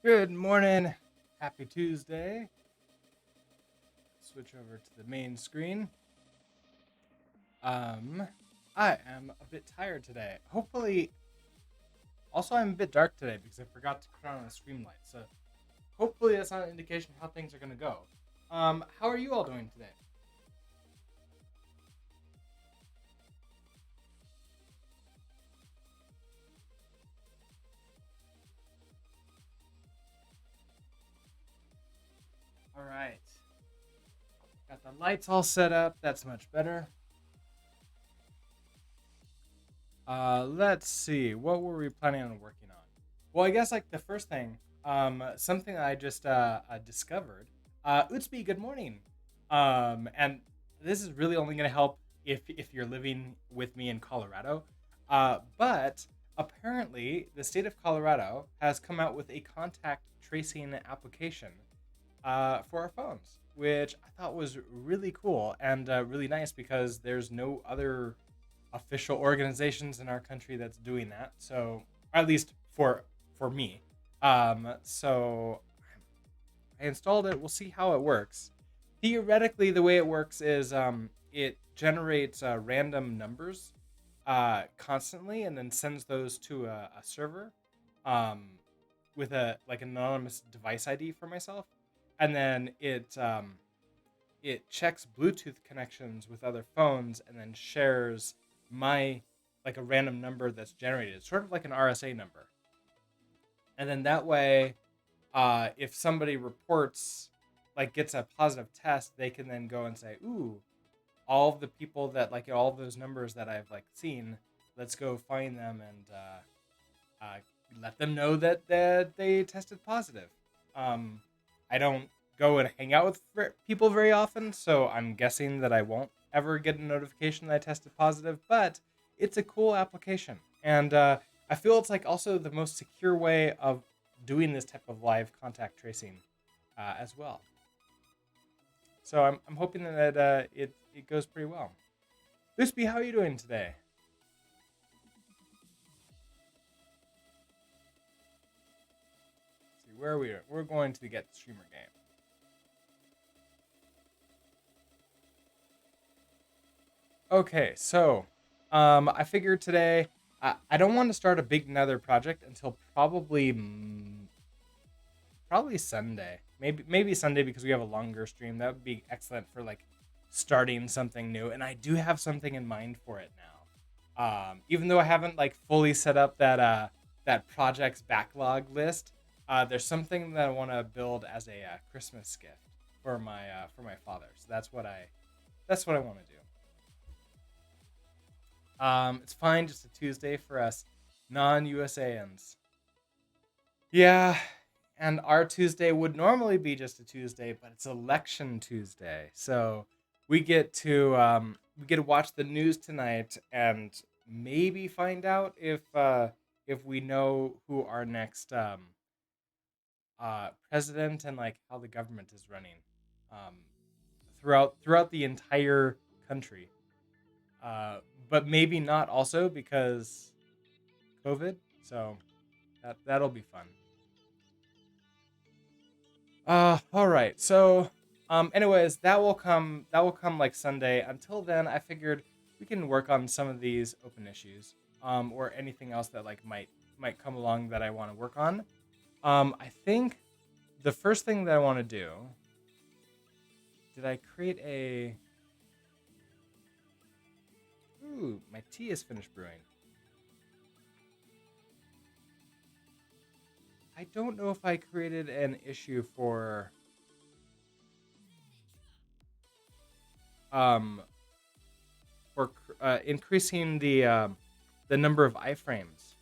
Good morning. Happy Tuesday. Switch over to the main screen. Um, I am a bit tired today. Hopefully, also I'm a bit dark today because I forgot to put on a screen light. So hopefully that's not an indication of how things are gonna go. How are you all doing today? All right. Got the lights all set up. That's much better. Let's see. What were we planning on working on? Well, I guess like the first thing, something I just discovered. Utsby, good morning. And this is really only going to help if you're living with me in Colorado. But apparently, the state of Colorado has come out with a contact tracing application for our phones, which I thought was really cool and really nice because there's no other official organizations in our country that's doing that. So, at least for me. So I installed it. We'll see how it works. Theoretically, the way it works is it generates random numbers constantly and then sends those to a server um, with a like an anonymous device ID for myself, and then it checks Bluetooth connections with other phones and then shares my like a random number that's generated, sort of like an RSA number. And then that way, if somebody reports like gets a positive test, they can then go and say, "Ooh, all of the people that like all of those numbers that I've like seen, let's go find them and uh, let them know that they tested positive." Um, I don't go and hang out with people very often, so I'm guessing that I won't ever get a notification that I tested positive. But it's a cool application, and I feel it's like also the most secure way of doing this type of live contact tracing as well. So I'm hoping that it goes pretty well. Lucy, how are you doing today? Let's see, where are we? We're going to get the streamer game. Okay, so I figured today I don't want to start a big nether project until probably Sunday. Maybe Sunday because we have a longer stream. That would be excellent for like starting something new. And I do have something in mind for it now. Even though I haven't like fully set up that project's backlog list, there's something that I want to build as a Christmas gift for my father. So that's what I want to do. It's fine, just a Tuesday for us non-USANs. Yeah, and our Tuesday would normally be just a Tuesday, but it's election Tuesday, so we get to watch the news tonight and maybe find out if we know who our next president and like how the government is running um, throughout the entire country. Uh, but maybe not also because COVID. So that'll be fun. All right. So, anyways, that will come like Sunday. Until then, I figured we can work on some of these open issues, or anything else that like might come along that I want to work on. I think the first thing that I want to do. Did I create a? Ooh, my tea is finished brewing. I don't know if I created an issue um for increasing the number of iframes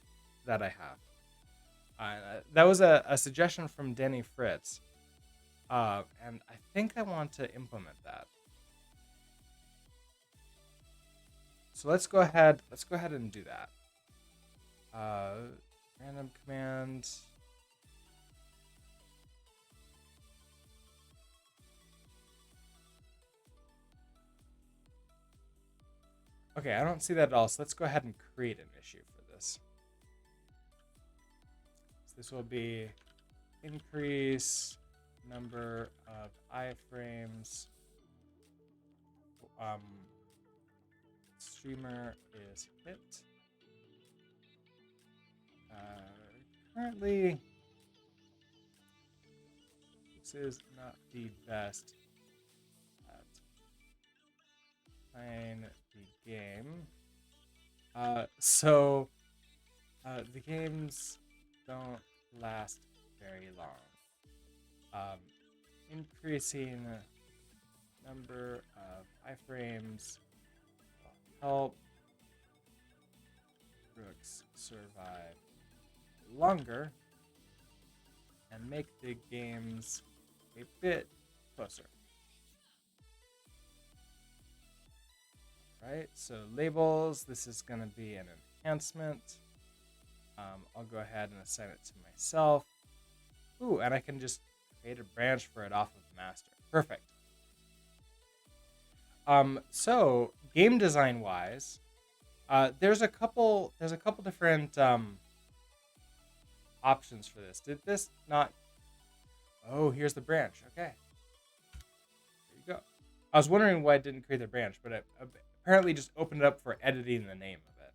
that I have. That was a suggestion from Danny Fritz, and I think I want to implement that. So let's go ahead. Let's go ahead and do that. Uh, Random command. Okay, I don't see that at all. So let's go ahead and create an issue for this. So this will be increase number of iframes. Um, streamer is hit. Currently, this is not the best at playing the game. The games don't last very long. Um, increasing number of iframes will help Brooks survive longer and make the games a bit closer. Right, so labels, this is going to be an enhancement. I'll go ahead and assign it to myself. Ooh, and I can just create a branch for it off of master. Perfect. So game design wise, there's a couple different options for this. Did this not? Oh, here's the branch. Okay, there you go. I was wondering why it didn't create the branch, but it apparently just opened it up for editing the name of it.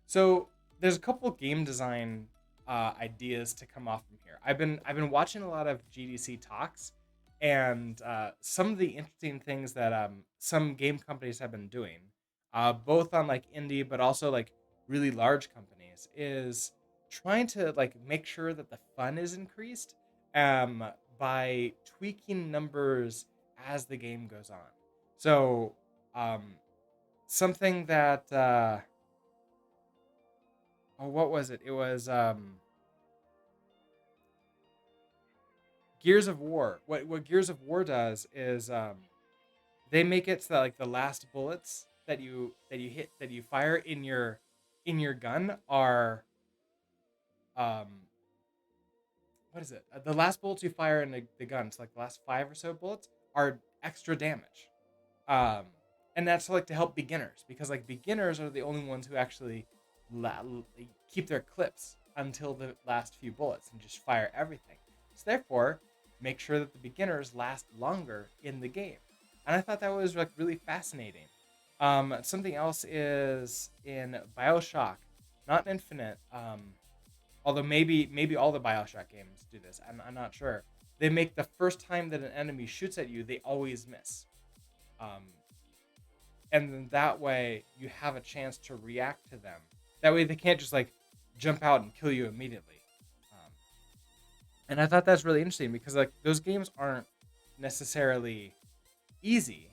So there's a couple game design ideas to come off from here. I've been watching a lot of GDC talks, and some of the interesting things that some game companies have been doing, both on like indie but also like really large companies, is trying to like make sure that the fun is increased um, by tweaking numbers as the game goes on. So um, something that oh, what was it? It was Gears of War. What Gears of War does is they make it so that like the last bullets that you fire in your gun are um what is it? The last bullets you fire in the gun, so like the last five or so bullets are extra damage. Um, and that's like to help beginners because like beginners are the only ones who actually la- keep their clips until the last few bullets and just fire everything. So therefore, make sure that the beginners last longer in the game. And I thought that was like really fascinating. Something else is in Bioshock, not Infinite. Although maybe all the Bioshock games do this. I'm not sure. They make the first time that an enemy shoots at you, they always miss. Um, and then that way you have a chance to react to them. That way they can't just like jump out and kill you immediately. Um, and I thought that's really interesting because like those games aren't necessarily easy,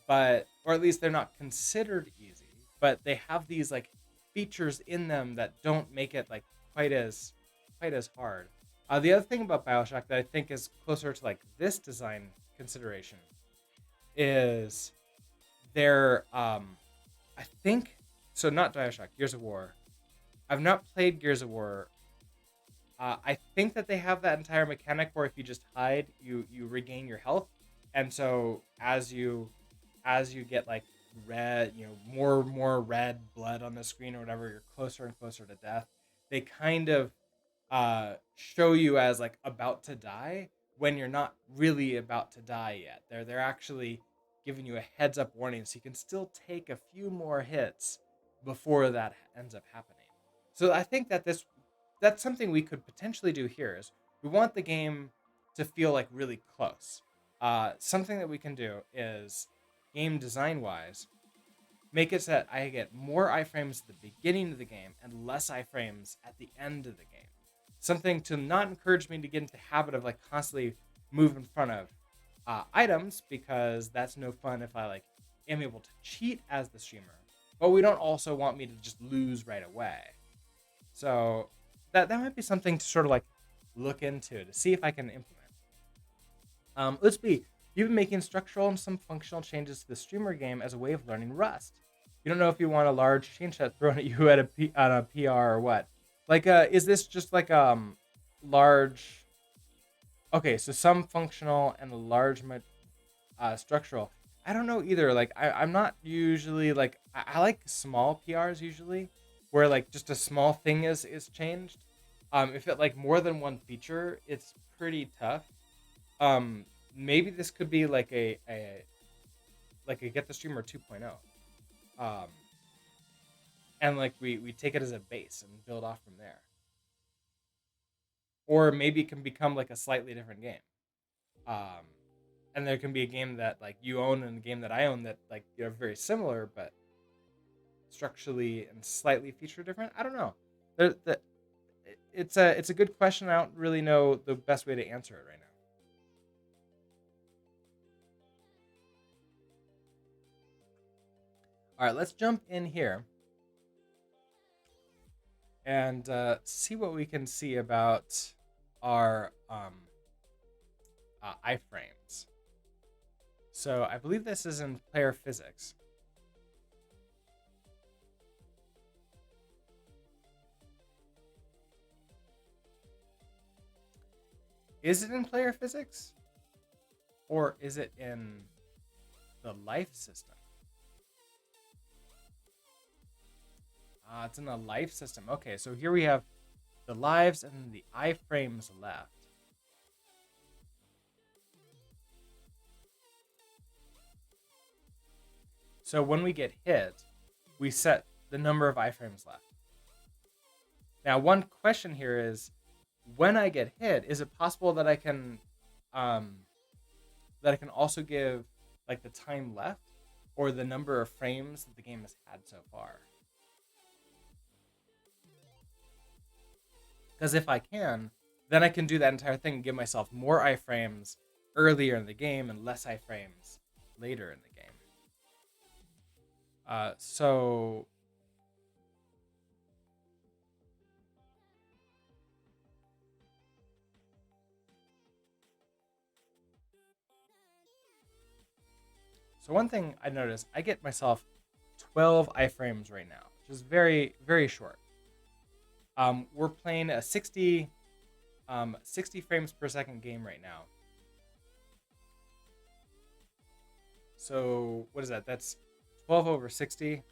but or at least they're not considered easy, but they have these like features in them that don't make it like quite as quite as hard. The other thing about Bioshock that I think is closer to like this design consideration is their I think so. Not Bioshock, Gears of War. I've not played Gears of War. I think that they have that entire mechanic where if you just hide, you regain your health, and so as you get like red, more red blood on the screen or whatever, you're closer and closer to death. They kind of show you as like about to die when you're not really about to die yet. They're actually giving you a heads up warning so you can still take a few more hits before that ends up happening. So I think that that's something we could potentially do here is we want the game to feel like really close. Something that we can do is game design wise make it so that I get more iframes at the beginning of the game and less iframes at the end of the game. Something to not encourage me to get into the habit of like constantly move in front of items because that's no fun if I like am able to cheat as the streamer. But we don't also want me to just lose right away. So that might be something to sort of like look into to see if I can implement. Let's be. You've been making structural and some functional changes to the streamer game as a way of learning Rust. You don't know if you want a large change set thrown at you at a PR or what. Like, is this just like large? Okay, so some functional and a large structural. I don't know either. Like, I'm not usually like I like small PRs usually, where like just a small thing is changed. If it like more than one feature, it's pretty tough. Um, Maybe this could be like a Get the Streamer 2.0. Um, and like we take it as a base and build off from there. Or maybe it can become like a slightly different game. Um, and there can be a game that like you own and a game that I own that like are very similar, but structurally and slightly feature different. I don't know. It's a good question. I don't really know the best way to answer it right now. All right, let's jump in here and see what we can see about our iframes. So I believe this is in player physics. Is it in player physics? Or is it in the life system? It's in the life system. Okay, so here we have the lives and the iframes left. So when we get hit, we set the number of iframes left. Now, one question here is, when I get hit, is it possible um, that I can also give like the time left or the number of frames that the game has had so far? Because if I can, then I can do that entire thing and give myself more iframes earlier in the game and less iframes later in the game. So one thing I noticed, I get myself 12 iframes right now, which is very, very short. We're playing a 60 frames per second game right now. So what is that? That's 12 over 60.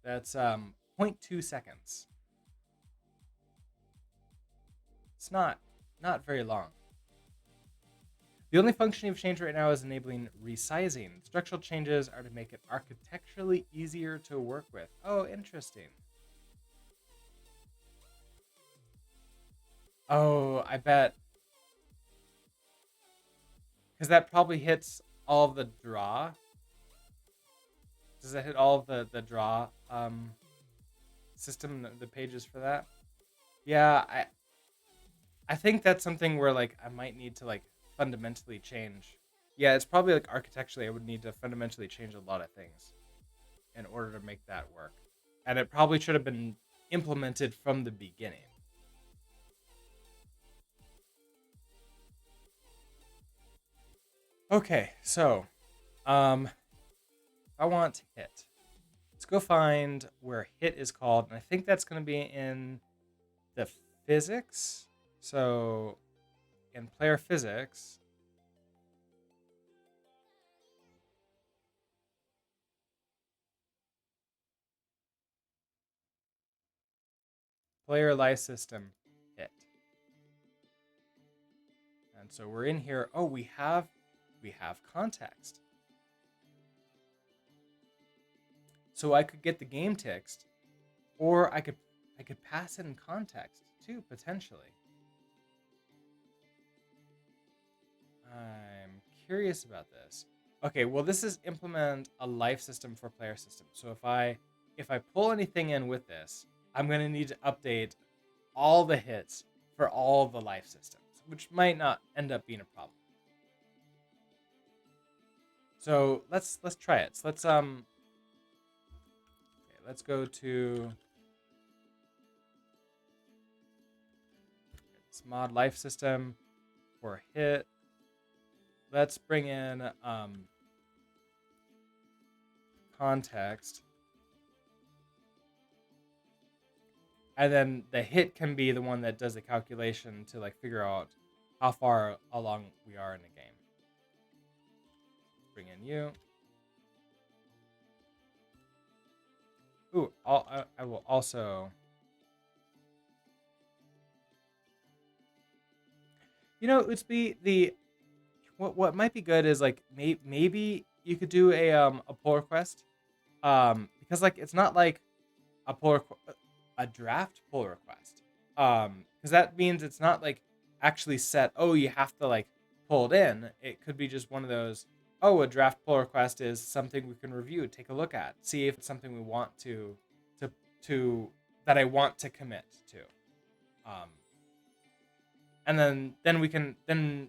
That's 0.2 seconds. It's not very long. The only function you've changed right now is enabling resizing. Structural changes are to make it architecturally easier to work with. Oh, interesting. Oh, I bet. Because that probably hits all of the draw. Does that hit all of the draw system, the pages for that? Yeah, I think that's something where like I might need to like fundamentally change. Yeah, it's probably like architecturally I would need to fundamentally change a lot of things in order to make that work. And it probably should have been implemented from the beginning. Okay, so I want hit. Let's go find where hit is called, and I think that's going to be in the physics. So in player physics, player life system hit. And so we're in here. Oh, we have context. So I could get the game text, or I could pass it in context too, potentially. I'm curious about this. Okay, well this is implement a life system for player system. So if I pull anything in with this, I'm gonna need to update all the hits for all the life systems, which might not end up being a problem. So let's try it. So let's go to this mod life system for hit. Let's bring in context. And then the hit can be the one that does the calculation to like figure out how far along we are in the game. Let's bring in you. Ooh, I will also. It's be the what might be good is like maybe you could do a pull request, because like it's not like a a draft pull request, because that means it's not like actually set. Oh, you have to like pull it in. It could be just one of those. Oh, a draft pull request is something we can review, take a look at, see if it's something we want to to that I want to commit to. Um, and then we can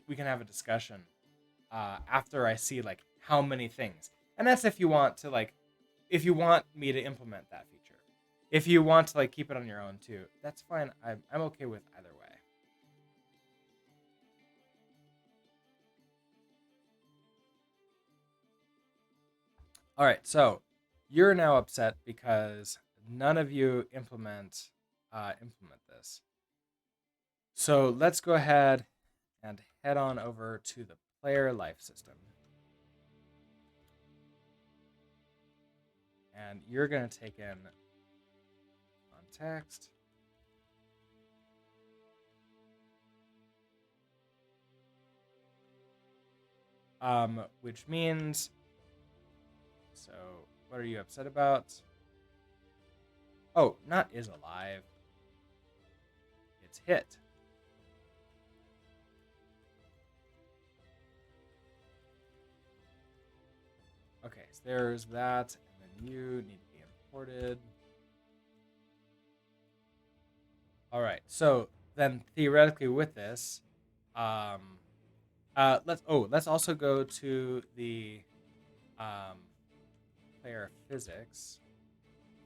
have a discussion after I see like how many things. And that's if you want to like if you want me to implement that feature. If you want to like keep it on your own too, that's fine. I'm okay with either way. All right, so you're now upset because none of you implement this. So let's go ahead and head on over to the player life system, and you're gonna take in context, which means, so what are you upset about? Oh, not is alive. It's hit. Okay, so there's that, and then you need to be imported. All right, so then theoretically with this, um, let's also go to the um, player physics,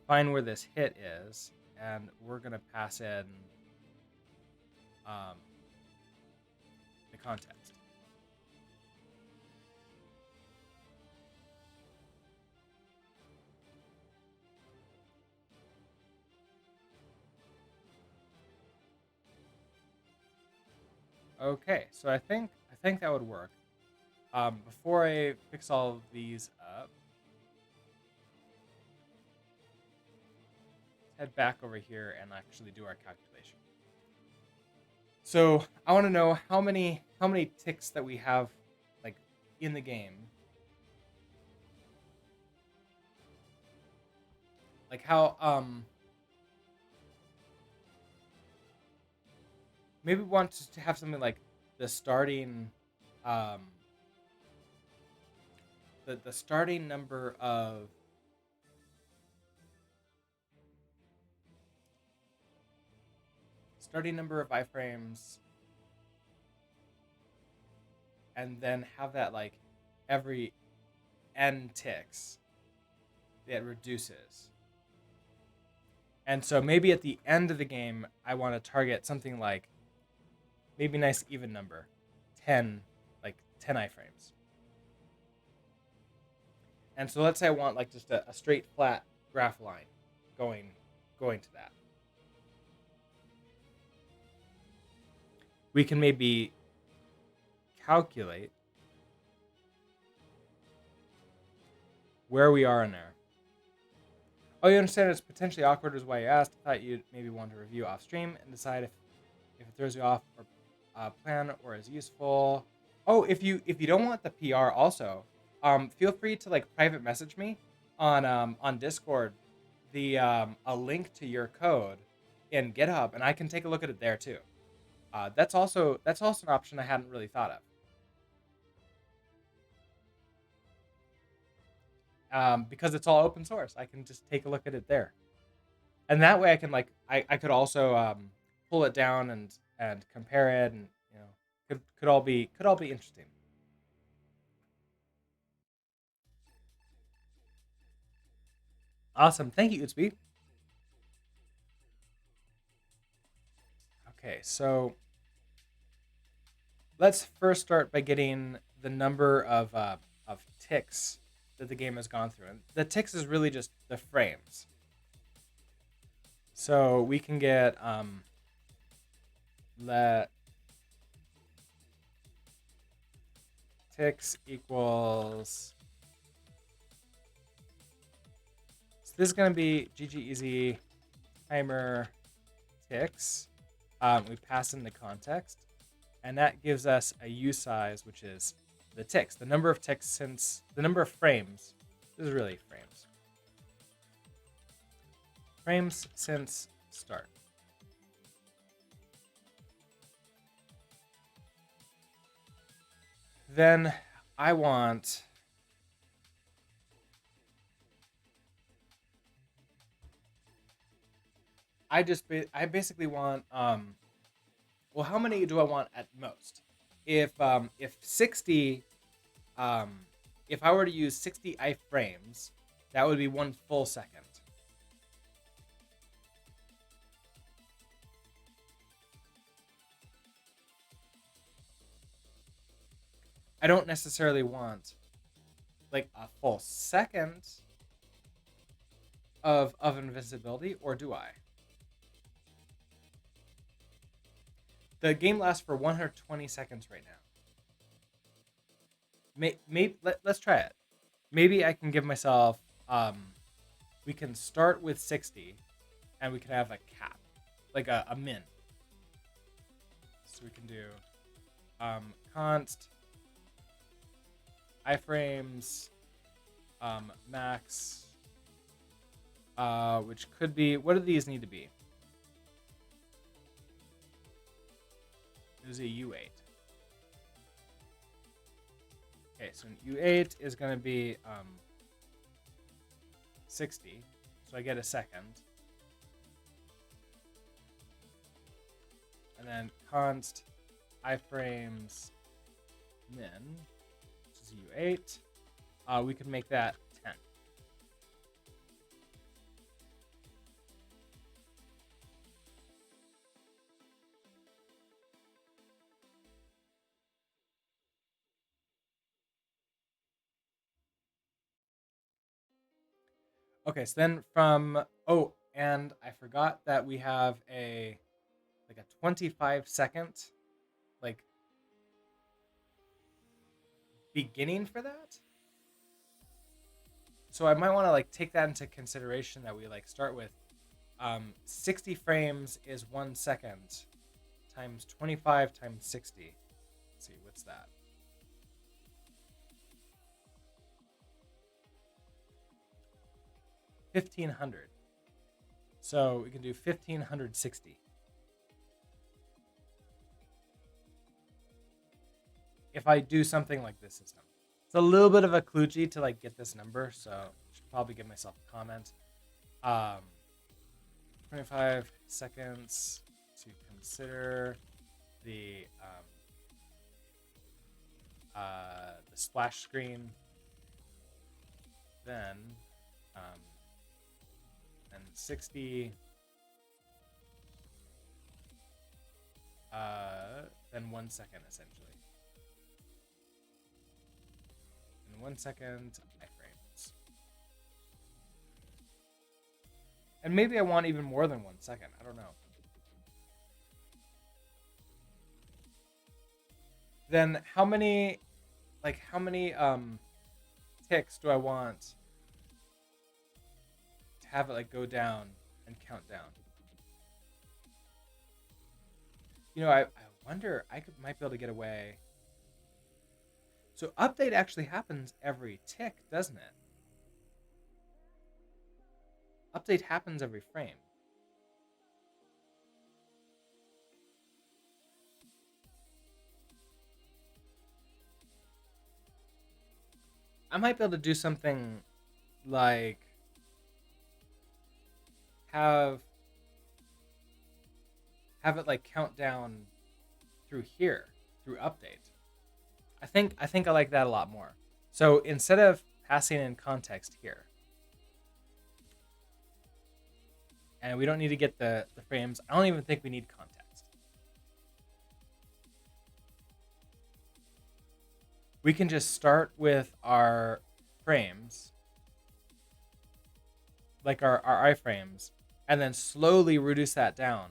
find where this hit is, and we're gonna pass in um, the context. Okay, so I think that would work. Before I fix all of these up, let's head back over here and actually do our calculation. So I want to know how many ticks that we have like in the game. Like how maybe we want to have something like the starting um the starting number of iframes, and then have that like every n ticks it reduces. And so maybe at the end of the game I want to target something like maybe a nice even number, 10, like 10 iframes. And so let's say I want like just a straight flat graph line going going to that. We can maybe calculate where we are in there. Oh, you understand it's potentially awkward is why you asked. I thought you'd maybe want to review off stream and decide if it throws you off or plan or is useful. Oh, if you don't want the PR also, feel free to like private message me on Discord the a link to your code in GitHub, and I can take a look at it there too. That's also an option I hadn't really thought of, because it's all open source. I can just take a look at it there, and that way I can like I could also pull it down and compare it, and could all be interesting. Awesome, thank you, Utsby. Okay, so let's first start by getting the number of ticks that the game has gone through, and the ticks is really just the frames. So we can get let ticks equals this is going to be GG easy timer ticks. We pass in the context, and that gives us a U size, which is the ticks, the number of ticks since the number of frames. This is really frames. Frames since start. Then I want I basically want well, how many do I want at most? If 60 if I were to use 60 iframes, that would be 1 full second. I don't necessarily want like a full second of invisibility, or do I? The game lasts for 120 seconds right now. Let's try it. Maybe I can give myself we can start with 60 and we can have a cap, like a min. So we can do const iframes max, which could be, what do these need to be? It was a U8. Okay, so an U8 is going to be 60, so I get a second. And then const iframes min, which is U8. We can make that 10. Okay, so then from, oh, and I forgot that we have a 25-second like beginning for that. So I might want to like take that into consideration, that we like start with 60 frames is 1 second times 25 times 60. Let's see, what's that? $1,500. So we can do 1,560. If I do something like this system, it's a little bit of a kludgy to like get this number, so I should probably give myself a comment. 25 seconds to consider the splash screen, then and 60, then 1 second essentially. In 1 second iframes. And maybe I want even more than 1 second. I don't know. Then how many ticks do I want to have it like go down and count down? You know, I wonder, might be able to get away. So update actually happens every tick, doesn't it? Update happens every frame. I might be able to do something like have it like count down through here, through update. I think I like that a lot more. So instead of passing in context here, and we don't need to get the frames, I don't even think we need context. We can just start with our frames, like our iframes, and then slowly reduce that down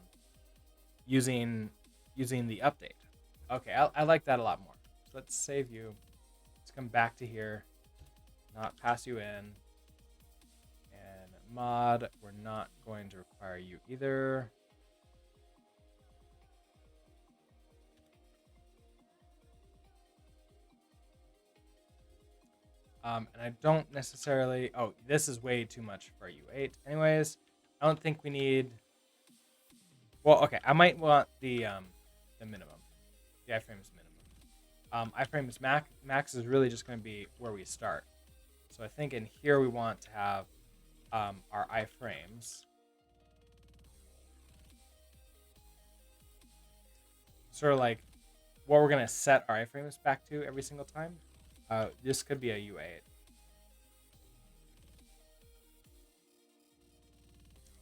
using the update. Okay, I like that a lot more. So let's save you. Let's come back to here, not pass you in, and mod, we're not going to require you either. And I don't necessarily... Oh, this is way too much for U8. Anyways, I don't think we need... Well, okay, I might want the minimum. The iframes minimum. Iframes max is really just going to be where we start. So I think in here we want to have our iframes. Sort of like what we're going to set our iframes back to every single time. This could be a U8.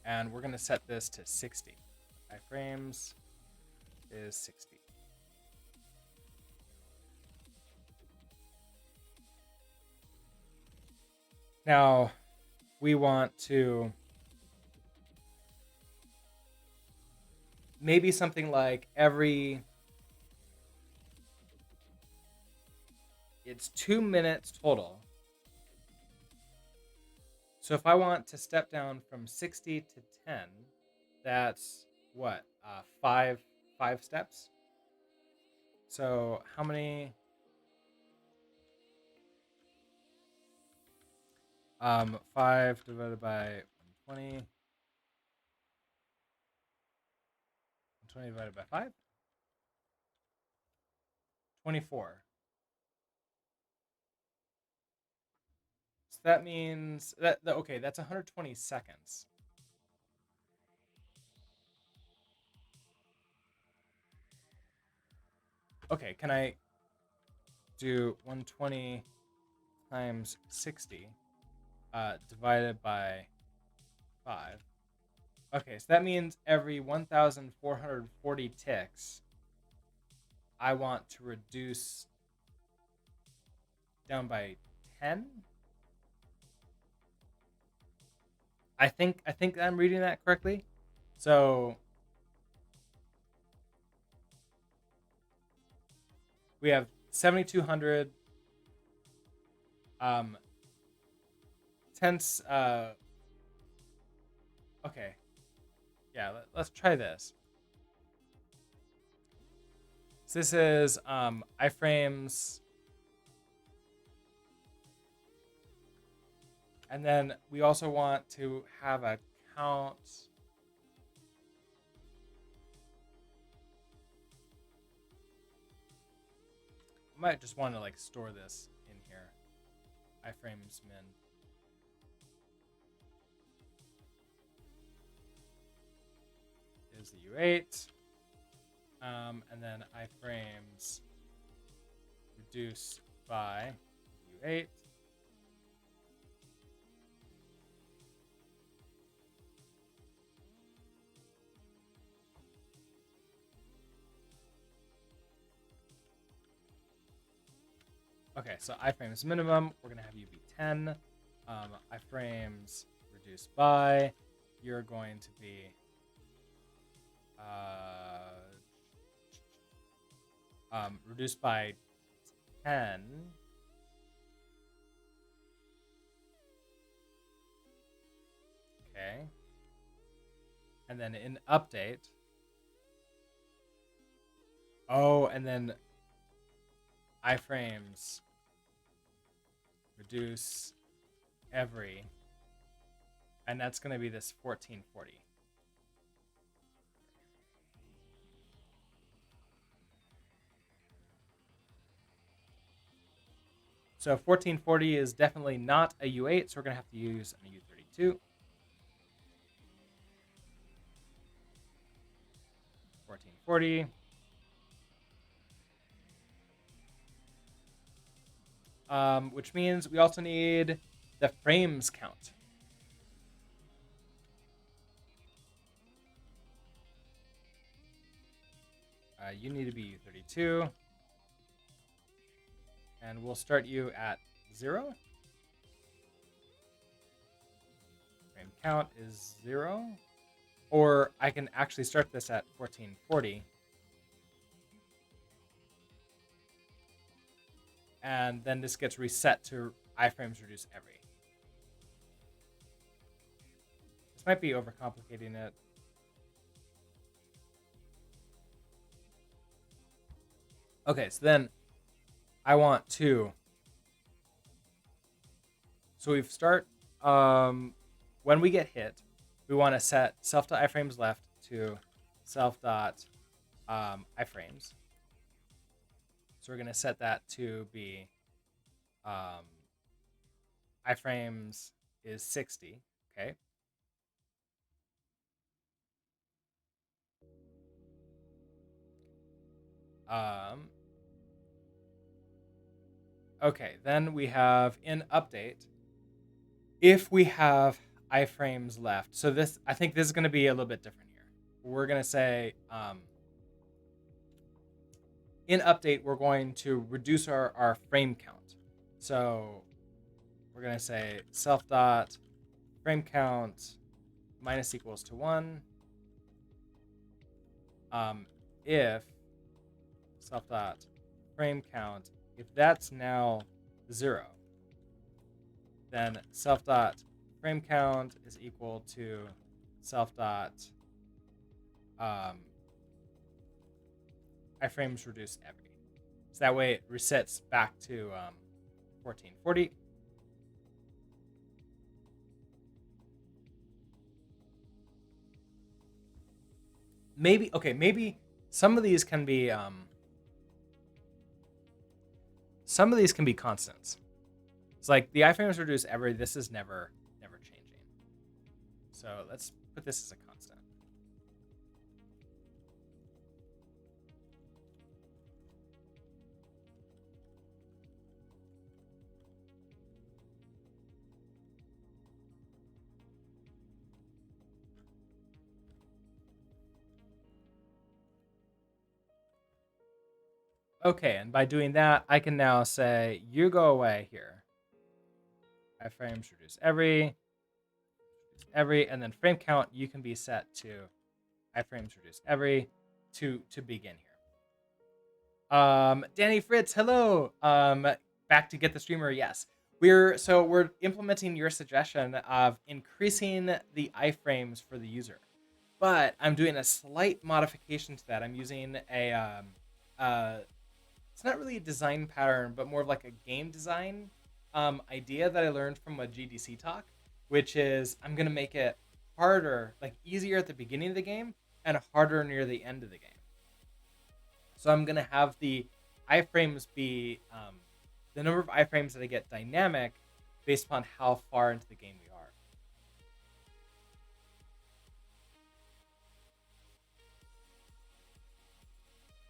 And we're going to set this to 60. Iframes is 60. Now, we want to maybe something like it's 2 minutes total. So if I want to step down from 60 to 10, that's what? Five steps. So how many? 5 divided by 120. 120 divided by 5? 24. So that means okay, that's 120 seconds. Okay, can I do 120 times 60 divided by 5? Okay, so that means every 1,440 ticks, I want to reduce down by 10. I think I'm reading that correctly. So we have 7,200 tenths. Okay, yeah. Let's try this. So this is iframes, and then we also want to have a count. I might just want to like store this in here. Iframes min. Is the U8. And then iframes reduce by U8. Okay, so iframes minimum, we're gonna have you be 10. Iframes reduced by, you're going to be reduced by 10. Okay. And then in update. Oh, and then iframes reduce every. And that's going to be this 1440. So 1440 is definitely not a U8, so we're going to have to use a U32. 1440. Which means we also need the frames count. You need to be U32. And we'll start you at 0. Frame count is 0. Or I can actually start this at 1440. And then this gets reset to iframes reduce every. This might be overcomplicating it. Okay, so then I want to. So we start when we get hit, we want to set self.iframes left to self.iframes. So we're going to set that to be um, iframes is 60. Okay. Um, okay, then we have in update, if we have iframes left. So this, I think this is going to be a little bit different here. We're going to say in update, we're going to reduce our frame count. So we're going to say self dot frame count minus equals to 1. If self dot frame count, if that's now 0, then self dot frame count is equal to self dot iframes reduce every. So that way it resets back to 1440. Maybe some of these can be constants. It's like the iframes reduce every. This is never changing. So let's put this as a constant. Okay, and by doing that, I can now say, you go away here. Iframes reduce every, and then frame count, you can be set to iframes reduce every to begin here. Danny Fritz, hello. Back to get the streamer, yes. We're implementing your suggestion of increasing the iframes for the user. But I'm doing a slight modification to that. I'm using a it's not really a design pattern, but more of like a game design idea that I learned from a GDC talk, which is I'm gonna make it harder, like easier at the beginning of the game and harder near the end of the game. So I'm gonna have the iframes be the number of iframes that I get dynamic based upon how far into the game we are.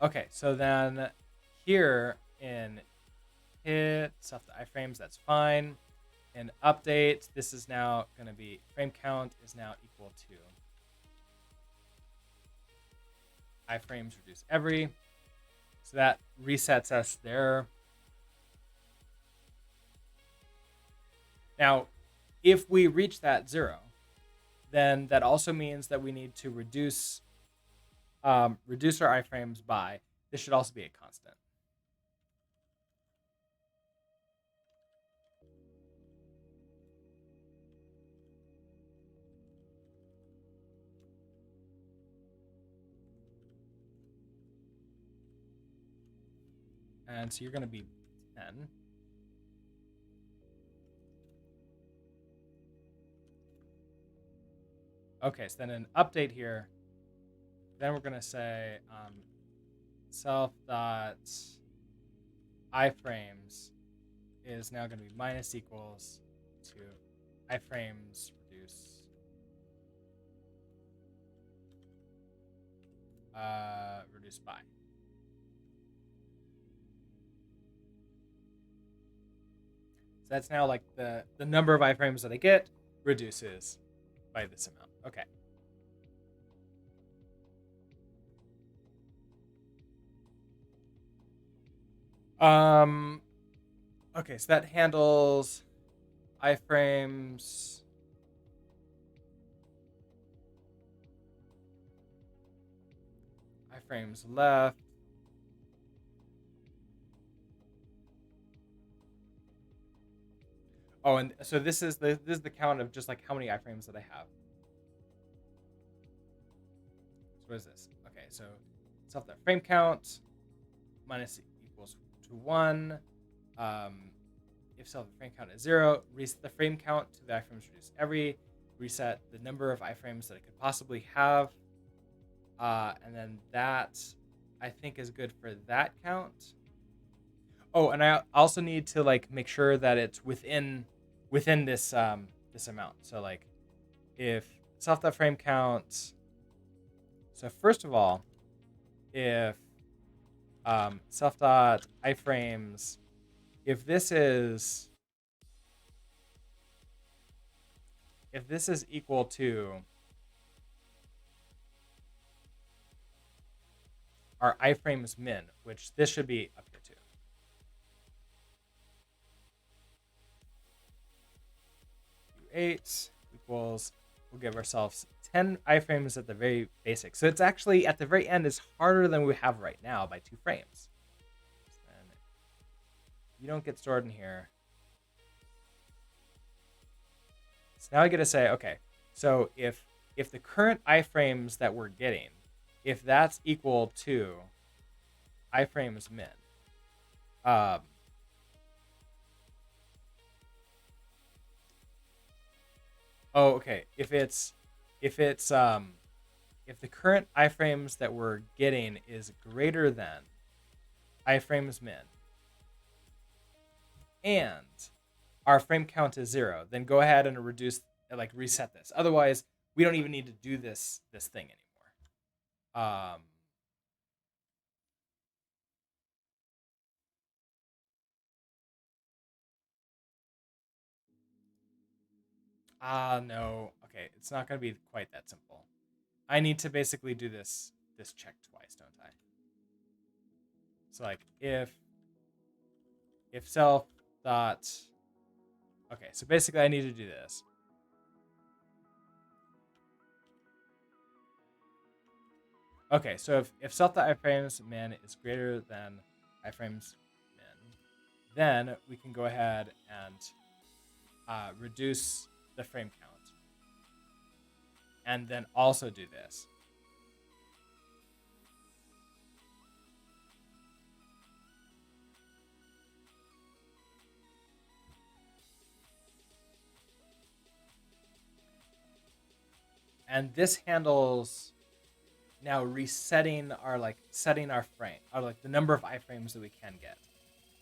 Okay, so then here in hit self to iframes, that's fine. And update, this is now going to be frame count is now equal to iframes reduce every. So that resets us there. Now, if we reach that 0, then that also means that we need to reduce our iframes by. This should also be a constant. And so you're going to be 10. Okay, so then an update here. Then we're going to say self dot iframes is now going to be minus equals to iframes reduce by. So that's now like the number of iframes that I get reduces by this amount. Okay. Okay, so that handles iframes. Iframes left. Oh, and so this is the count of just like how many iframes that I have. what is this? Okay, so self that frame count minus equals to 1. If self frame count is 0, reset the frame count to the iframes reduced every. Reset the number of iframes that it could possibly have. And then that, I think, is good for that count. Oh, and I also need to like make sure that it's within this this amount. So like if self frame count. So first of all, if self dot iframes, if this is equal to our iframes min, which this should be up here too. 8 equals, we'll give ourselves 10 iframes at the very basic. So it's actually at the very end is harder than we have right now by 2 frames. And you don't get stored in here. So now I get to say, okay, so if the current iframes that we're getting, if that's equal to iframes min, oh, okay, if the current iframes that we're getting is greater than iframes min, and our frame count is 0, then go ahead and reset this. Otherwise, we don't even need to do this thing anymore. No. Okay, it's not going to be quite that simple. I need to basically do this check twice, don't I? So like if self dot. Okay, so basically I need to do this. Okay, so if self dot iframes min is greater than iframes min, then we can go ahead and reduce the frame count, and then also do this. And this handles now resetting our setting our frame, or the number of iframes that we can get.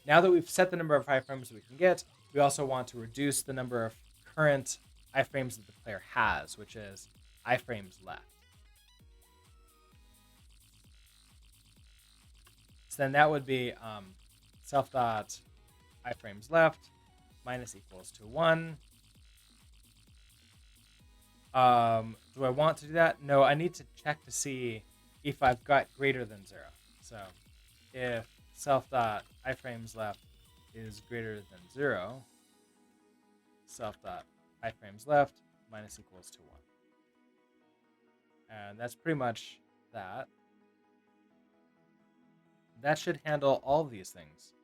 Now that we've set the number of iframes that we can get, we also want to reduce the number of current iframes that the player has, which is iframes left. So then that would be self dot iframes left minus equals to 1. Do I want to do that? No, I need to check to see if I've got greater than 0. So if self dot iframes left is greater than 0, self dot iframes left minus equals to 1. And that's pretty much that. That should handle all of these things.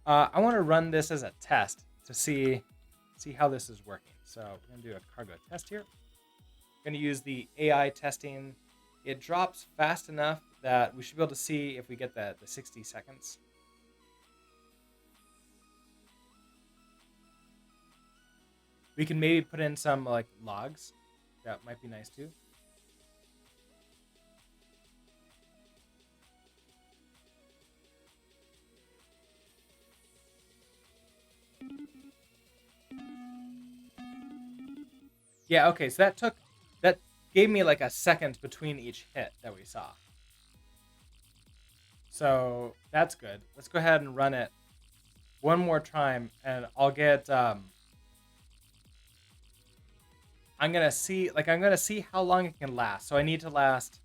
I want to run this as a test to see how this is working. So we're going to do a cargo test here. We're going to use the AI testing. It drops fast enough that we should be able to see if we get the 60 seconds. We can maybe put in some logs. That might be nice too. Yeah, okay, so that gave me a second between each hit that we saw. So that's good. Let's go ahead and run it one more time, and I'll get I'm gonna see how long it can last. So I need to last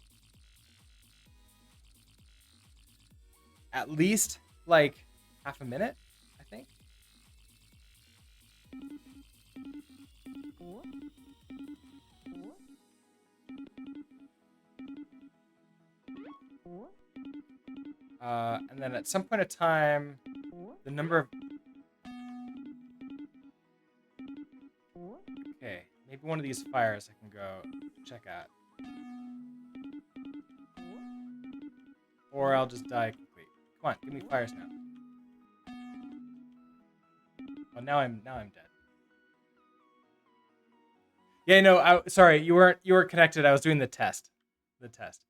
at least half a minute, I think. And then at some point of time, The number of... Okay, maybe one of these fires I can go check out. Or I'll just die quickly. Come on, give me fires now. Oh, now I'm dead. Yeah, no, sorry, you weren't connected. I was doing the test. The test.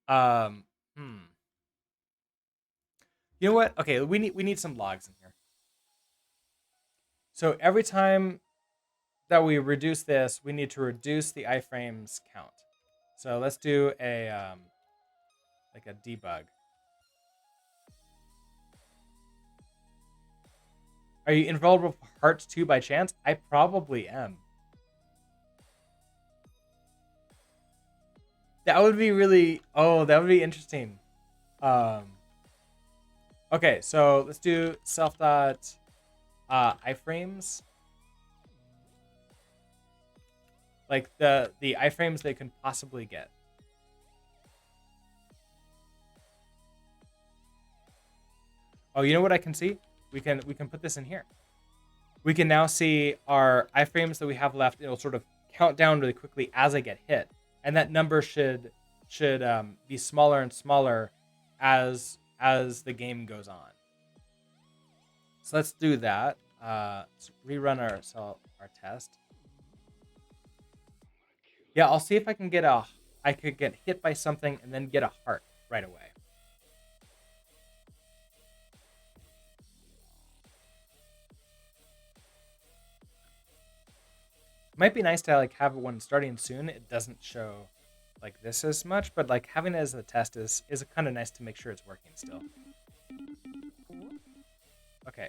Um, hmm. You know what? Okay, we need some logs in here. So every time that we reduce this, we need to reduce the iframes count. So let's do a like a debug. Are you invulnerable for hearts too by chance? I probably am. That would be really... Oh, that would be interesting. Um okay, so let's do self dot iframes. Like the iframes they can possibly get. Oh, you know what I can see? We can put this in here. We can now see our iframes that we have left. It'll sort of count down really quickly as I get hit, and that number should be smaller and smaller as the game goes on. So let's do that. Let's rerun our test. Yeah, I'll see if I can get a... I could get hit by something and then get a heart right away. Might be nice to like have one starting soon. It doesn't show like this as much, but like having it as a test is kind of nice to make sure it's working still. Okay.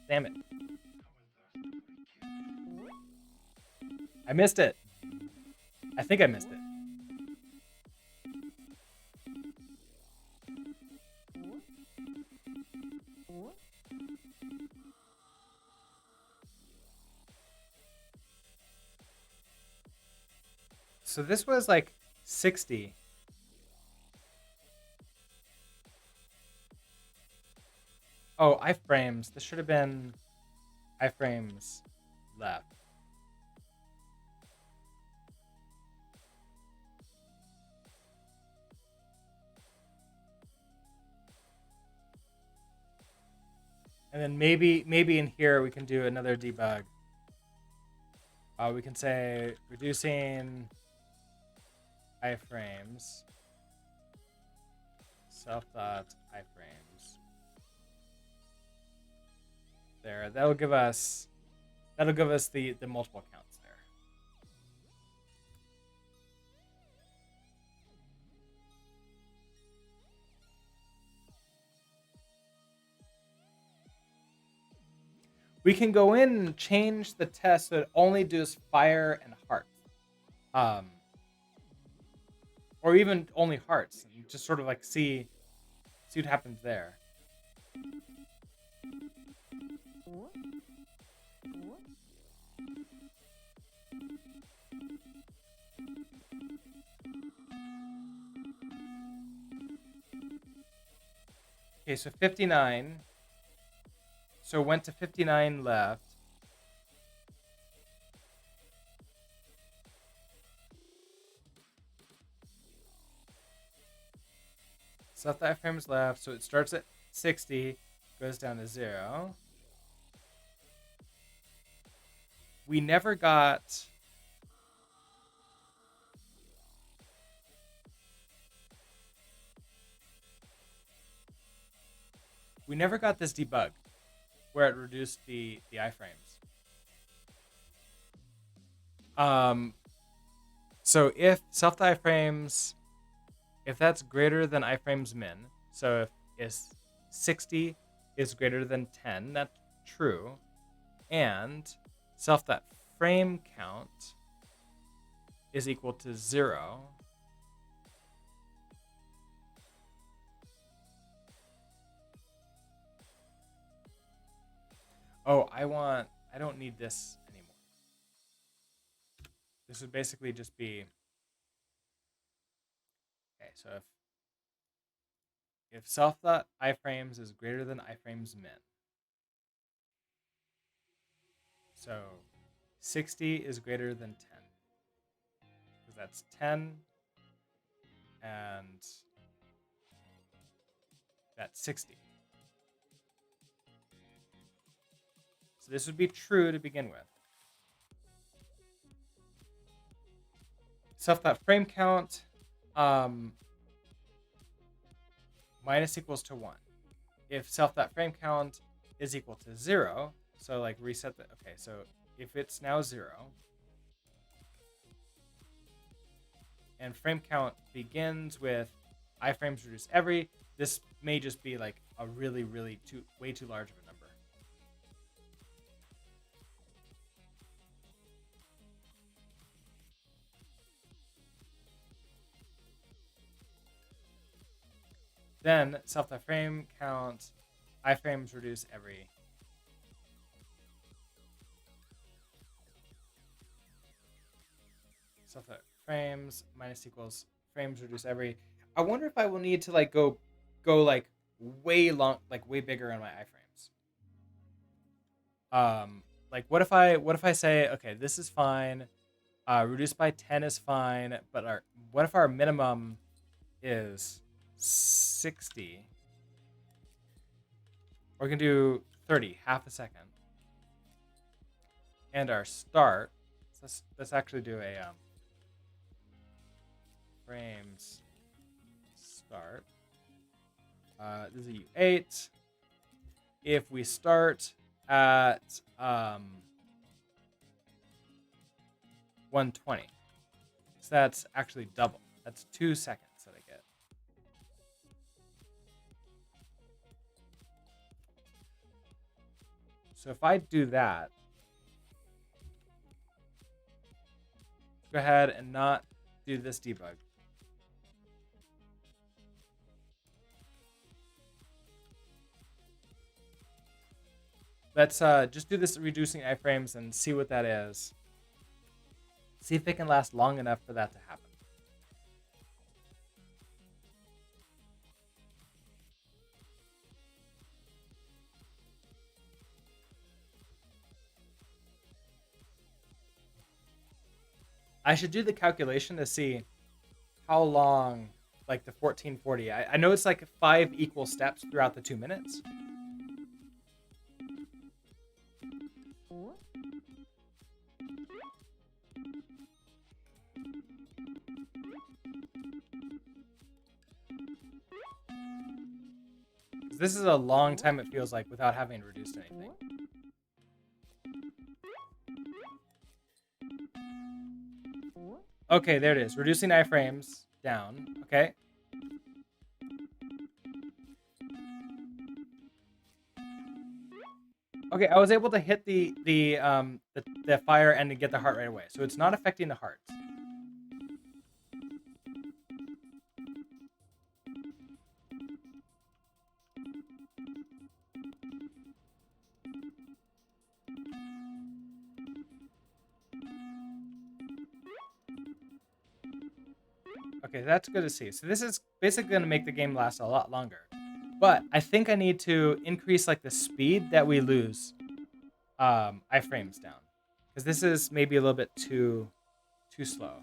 Damn it. I missed it. I think I missed it. So this was like 60. Oh, iframes. This should have been iframes left. And then maybe in here we can do another debug. We can say reducing iframes self dot iframes. There, that'll give us the multiple counts there. We can go in and change the test so it only does fire and hearts. Or even only hearts, and just sort of like see what happens there. Okay, so 59. So went to 59 left. Self diaphragms left, so it starts at 60, goes down to 0. We never got... We never got this debug where it reduced the iframes. So if self diaphragms, if that's greater than iframes min, so if 60 is greater than 10, that's true, and self that frame count is equal to 0, oh, I don't need this anymore. This would basically just be... Okay, so if self.iframes is greater than iframes min. So 60 is greater than 10. Because that's 10 and that's 60. So this would be true to begin with. Self.frame count minus equals to 1. If self.frame count is equal to 0, so like reset the, okay, so if it's now 0 and frame count begins with iframes reduce every, this may just be like a really, really way too large of a number. Then self.frame count iframes reduce every. Self.frames minus equals frames reduce every. I wonder if I will need to like go like way long, like way bigger on my iframes. Like what if I say, okay, this is fine, reduced by 10 is fine, but what if our minimum is 60? Or we can do 30, half a second. And our start, let's actually do a frames start. This is a U8. If we start at 120, so that's actually double. That's 2 seconds that I get. So if I do that, go ahead and not do this debug. Let's just do this reducing iframes and see what that is. See if it can last long enough for that to happen. I should do the calculation to see how long, like the 1440. I know it's like 5 equal steps throughout the 2 minutes. This is a long time, it feels like, without having reduced anything. Okay, there it is. Reducing iframes down. Okay. Okay, I was able to hit the fire and to get the heart right away. So it's not affecting the heart. Okay, that's good to see. So this is basically going to make the game last a lot longer. But I think I need to increase like the speed that we lose iframes down. Because this is maybe a little bit too slow.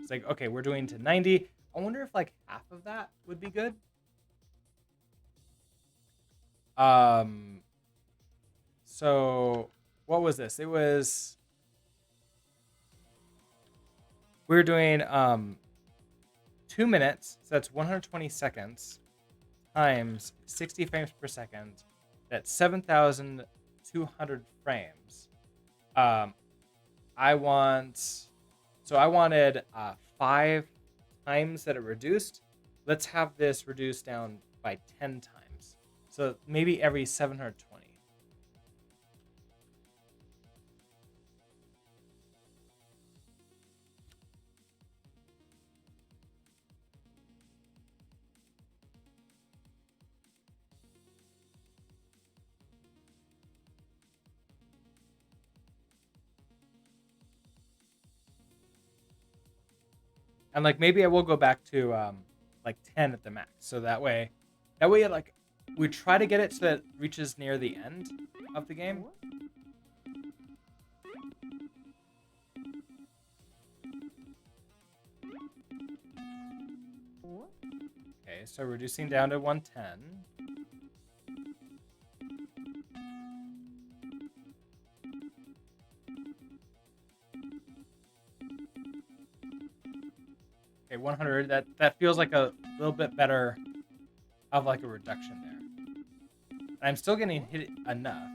It's like, okay, we're doing to 90. I wonder if like half of that would be good. So what was this? It was, we were doing 2 minutes, so that's 120 seconds times 60 frames per second. That's 7,200 frames. I wanted 5 times that it reduced. Let's have this reduced down by 10 times. So maybe every 720. And like maybe I will go back to like 10 at the max. So that way, like we try to get it so that it reaches near the end of the game. Okay, so reducing down to 110. Okay, 100. That feels like a little bit better of like a reduction there. I'm still getting hit enough.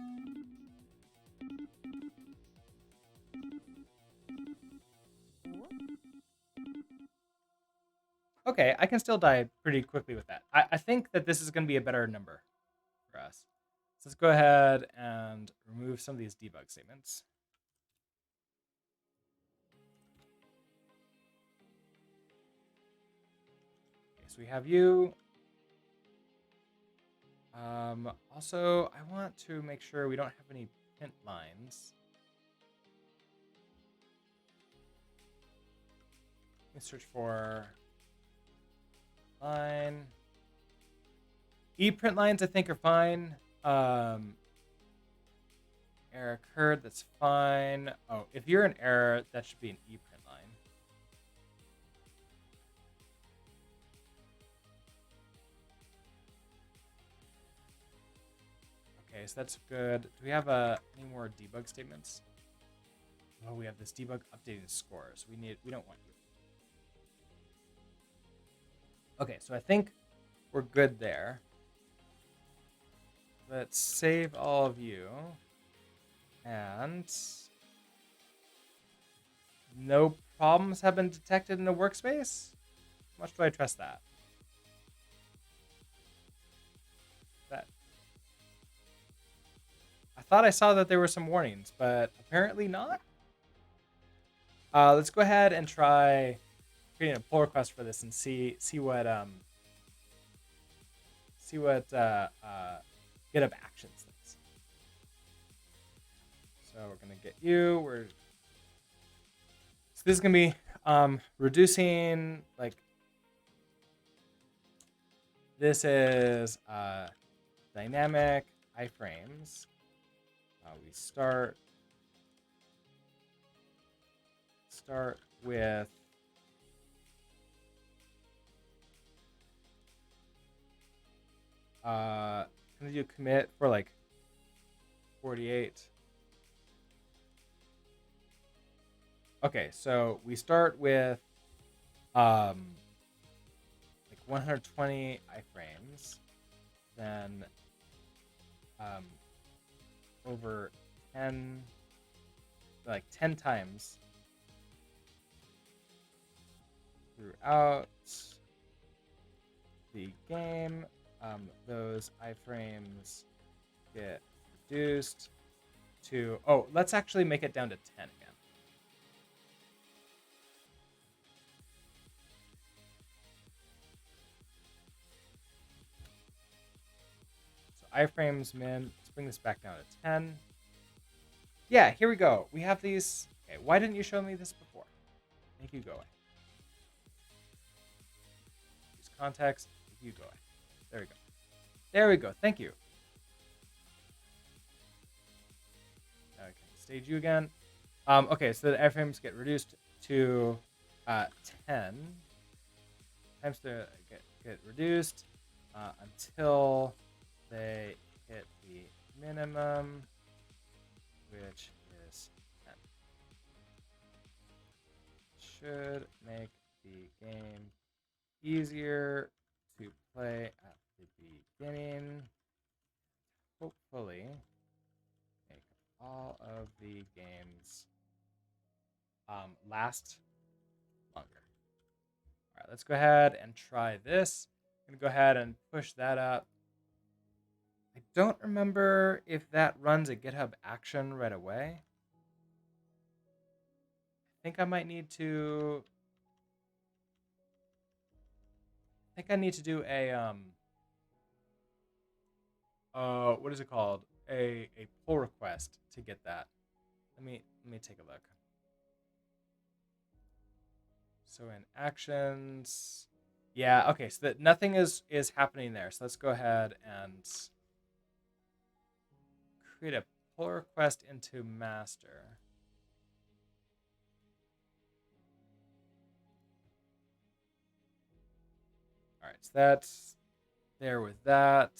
Okay, I can still die pretty quickly with that. I think that this is going to be a better number for us. So let's go ahead and remove some of these debug statements. Okay, so we have you. Also, I want to make sure we don't have any print lines. Let's search for line. E-print lines, I think, are fine. Error occurred, that's fine. Oh, if you're an error, that should be an e-print line. Okay, so that's good. Do we have any more debug statements? Oh, we have this debug updating scores. We don't want you. Okay, so I think we're good there. Let's save all of you. And no problems have been detected in the workspace? How much do I trust that? I thought I saw that there were some warnings, but apparently not. Let's go ahead and try creating a pull request for this and see what GitHub Actions thinks. So we're gonna get you. So this is gonna be reducing, like, this is dynamic iframes. We start with gonna do commit for like 48. Okay, so we start with like 120 iframes, then over 10, like 10 times throughout the game, those iframes get reduced to, oh, let's actually make it down to 10 again. So iframes min, let's bring this back down to 10. Yeah, here we go. We have these. Okay, why didn't you show me this before? Make you go away. Use context. Make you go away. There we go. There we go. Thank you. Okay, stage you again. Okay, so the iframes get reduced to 10 times to get reduced until they hit the minimum, which is 10. Should make the game easier to play at the beginning. Hopefully, make all of the games last longer. All right, let's go ahead and try this. I'm going to go ahead and push that up. I don't remember if that runs a GitHub action right away. I think I might need to. I think I need to do a what is it called? A pull request to get that. Let me take a look. So in actions, Yeah, okay, so that nothing is happening there. So let's go ahead and create a pull request into master. All right, so that's there with that.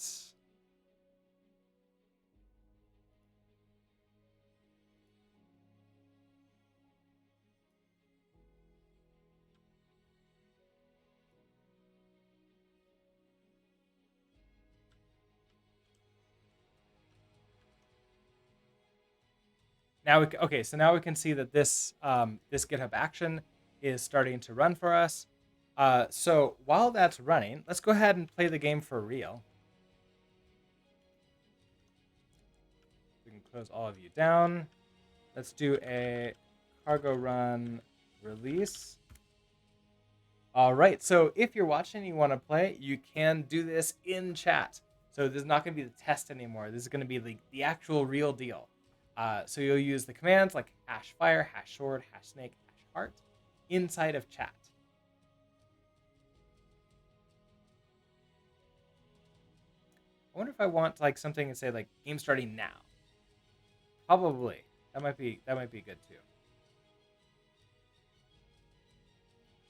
Now okay, so now we can see that this GitHub action is starting to run for us. So while that's running, let's go ahead and play the game for real. We can close all of you down. Let's do a cargo run release. All right, so if you're watching and you want to play, you can do this in chat. So this is not going to be the test anymore. This is going to be the actual real deal. So you'll use the commands like hash fire, hash sword, hash snake, hash heart inside of chat. I wonder if I want like something to say like game starting now. Probably. That might be good too.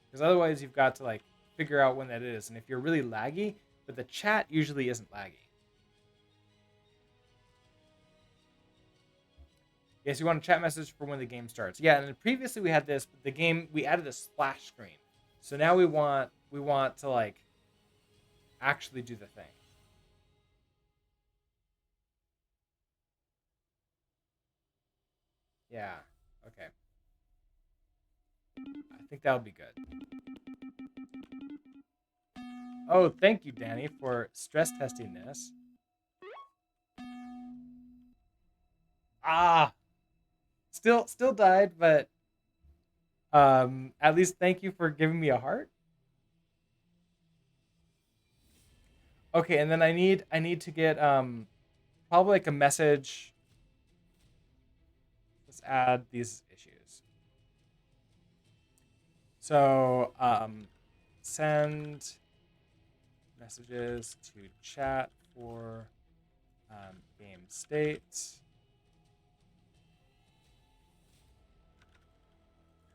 Because otherwise you've got to like figure out when that is. And if you're really laggy, but the chat usually isn't laggy. Yes, you want a chat message for when the game starts. Yeah, and previously we had this, the game we added a splash screen. So now we want to like actually do the thing. Yeah. Okay. I think that'll be good. Oh, thank you, Danny, for stress testing this. Ah, still died, but at least thank you for giving me a heart. Okay, and then I need to get probably like a message. Let's add these issues. So send messages to chat for game state.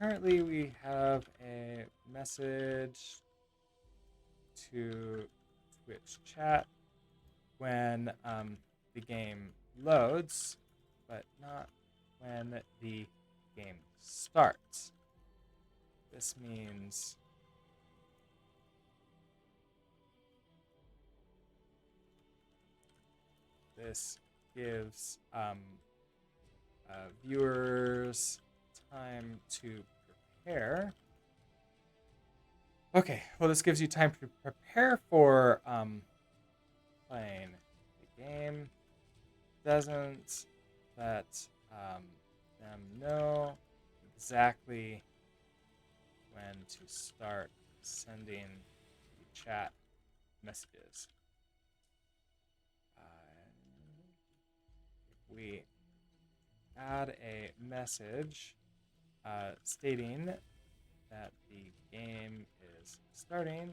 Currently, we have a message to Twitch chat when the game loads, but not when the game starts. This means this gives viewers time to prepare. Okay, well, this gives you time to prepare for playing the game. Doesn't let them know exactly when to start sending the chat messages. If we add a message stating that the game is starting,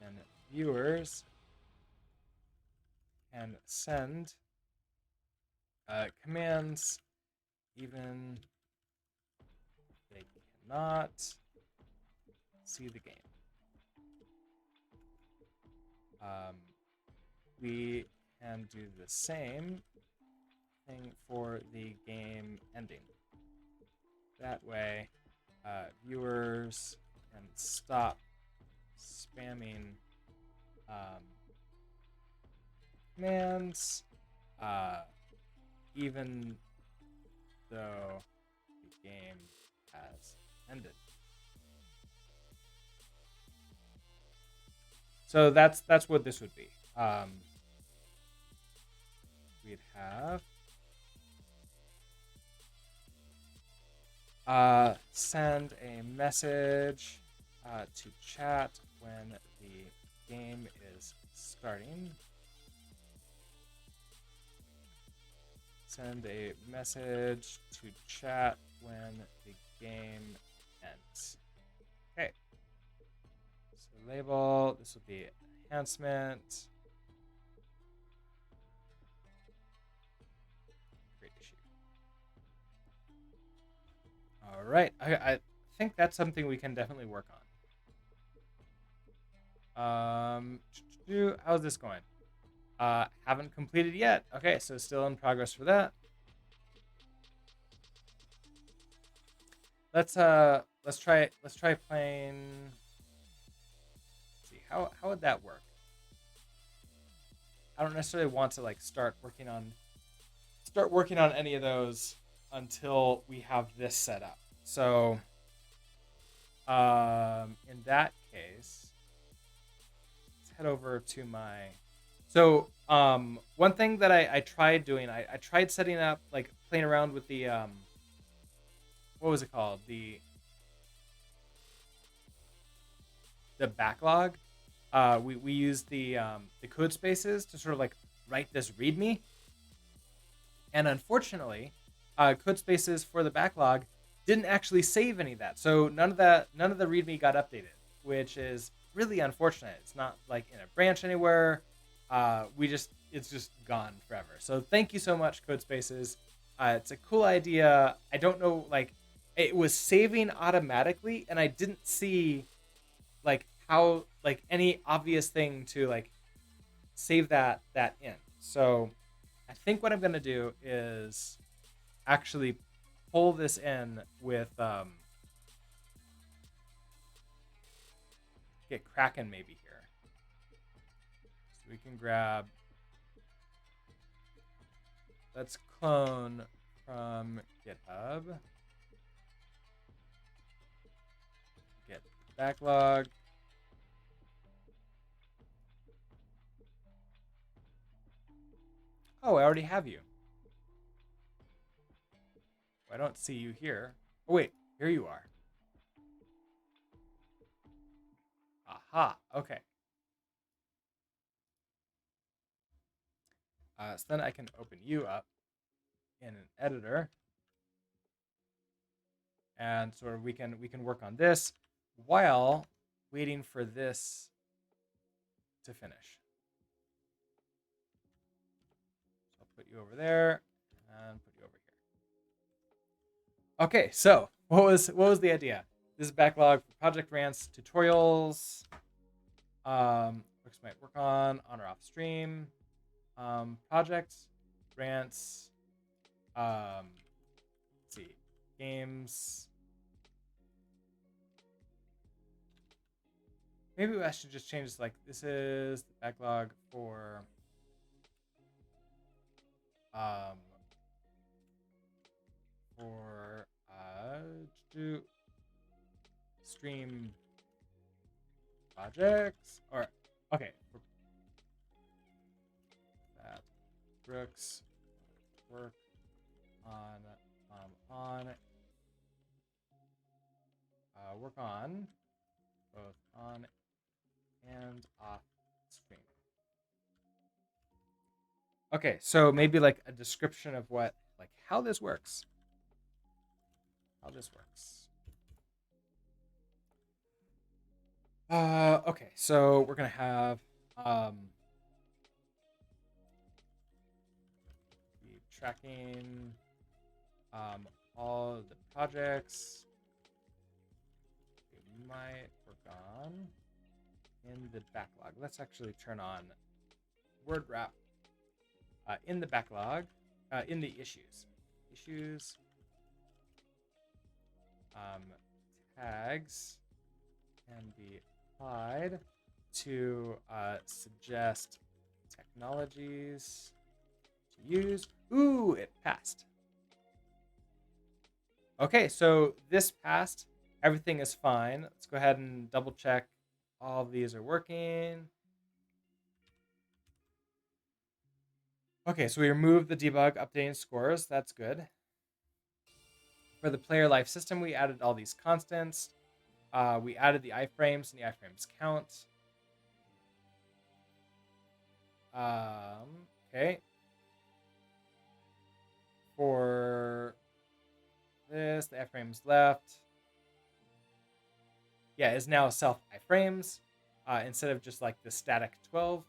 then viewers can send commands even if they cannot see the game. We can do the same thing for the game ending. That way, viewers can stop spamming commands, even though the game has ended. So that's what this would be. We'd have send a message to chat when the game is starting. Send a message to chat when the game ends. Okay. So label. This will be enhancement. Create issue. All right. I think that's something we can definitely work on. How's this going? Haven't completed yet. Okay, so still in progress for that. Let's try playing. Let's see how would that work? I don't necessarily want to like start working on any of those until we have this set up. So in that case, let's head over to my. So one thing that I tried doing, I tried setting up like playing around with the what was it called, the backlog. We used the code spaces to sort of like write this README, and unfortunately, code spaces for the backlog didn't actually save any of that. So none of the README got updated, which is really unfortunate. It's not like in a branch anywhere. It's just gone forever. So thank you so much, code spaces. It's a cool idea. I don't know, like it was saving automatically, and I didn't see like how like any obvious thing to like save that in. So I think what I'm gonna do is actually pull this in with get Kraken maybe here. So we can grab, let's clone from GitHub. Get backlog. Oh, I already have you. I don't see you here. Oh wait, here you are. Aha, okay. So then I can open you up in an editor, and sort of we can work on this while waiting for this to finish. So I'll put you over there and put you over here. Okay, so what was the idea? This is backlog for project rants, tutorials. Folks might work on or off stream. Projects, rants. Let's see, games. Maybe I should just change this. Like this is the backlog um for to do stream projects, or okay, for that Brooks work on work on both on and off stream. Okay, so maybe like a description of what, like how this works. How this works. Okay, so we're gonna have be tracking all the projects we might work on in the backlog. Let's actually turn on word wrap in the backlog, in the issues, tags can be applied to suggest technologies to use. Ooh, it passed. Okay, so this passed. Everything is fine. Let's go ahead and double check all of these are working. Okay, so we removed the debug updating scores. That's good. For the player life system, we added all these constants. We added the iframes and the iframes count. Okay. For this, the iframes left. Yeah, is now self iframes. instead of just like the static 12.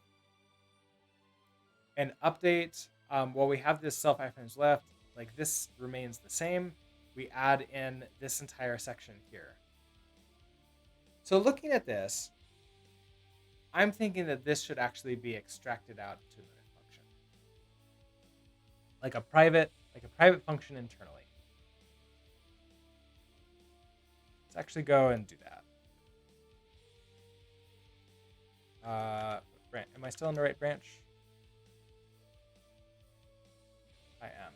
And update, while we have this self iframes left, like this remains the same. We add in this entire section here. So looking at this, I'm thinking that this should actually be extracted out to another function, like a private function internally. Let's actually go and do that. Am I still in the right branch? I am.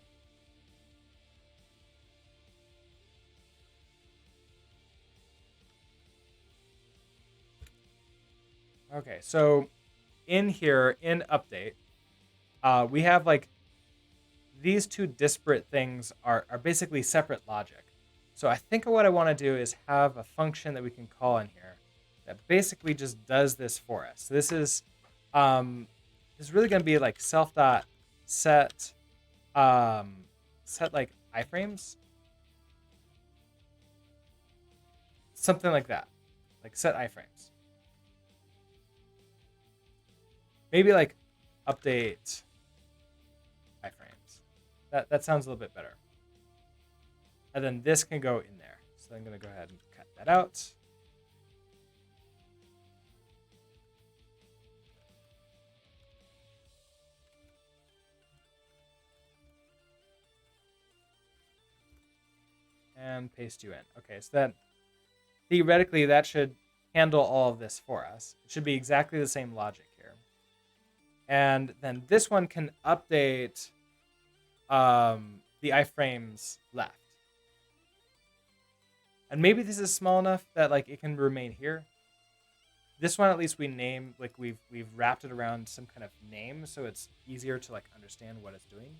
Okay, so in here, in update, we have like these two disparate things are basically separate logic. So I think what I want to do is have a function that we can call in here that basically just does this for us. So this is really going to be like self dot set set like iframes, something like that, like set iframes. Maybe like update iframes. That sounds a little bit better. And then this can go in there. So I'm going to go ahead and cut that out. And paste you in. Okay, so that theoretically that should handle all of this for us. It should be exactly the same logic here. And then this one can update the iframes left. And maybe this is small enough that like it can remain here. This one at least we name, like we've wrapped it around some kind of name, so it's easier to like understand what it's doing.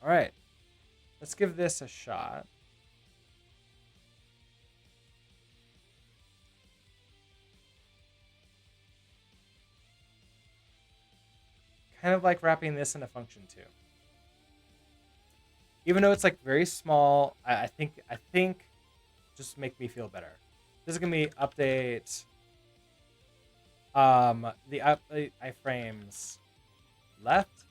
All right, let's give this a shot. Kind of like wrapping this in a function too. Even though it's like very small, I think just make me feel better. This is gonna be update the update iframes left.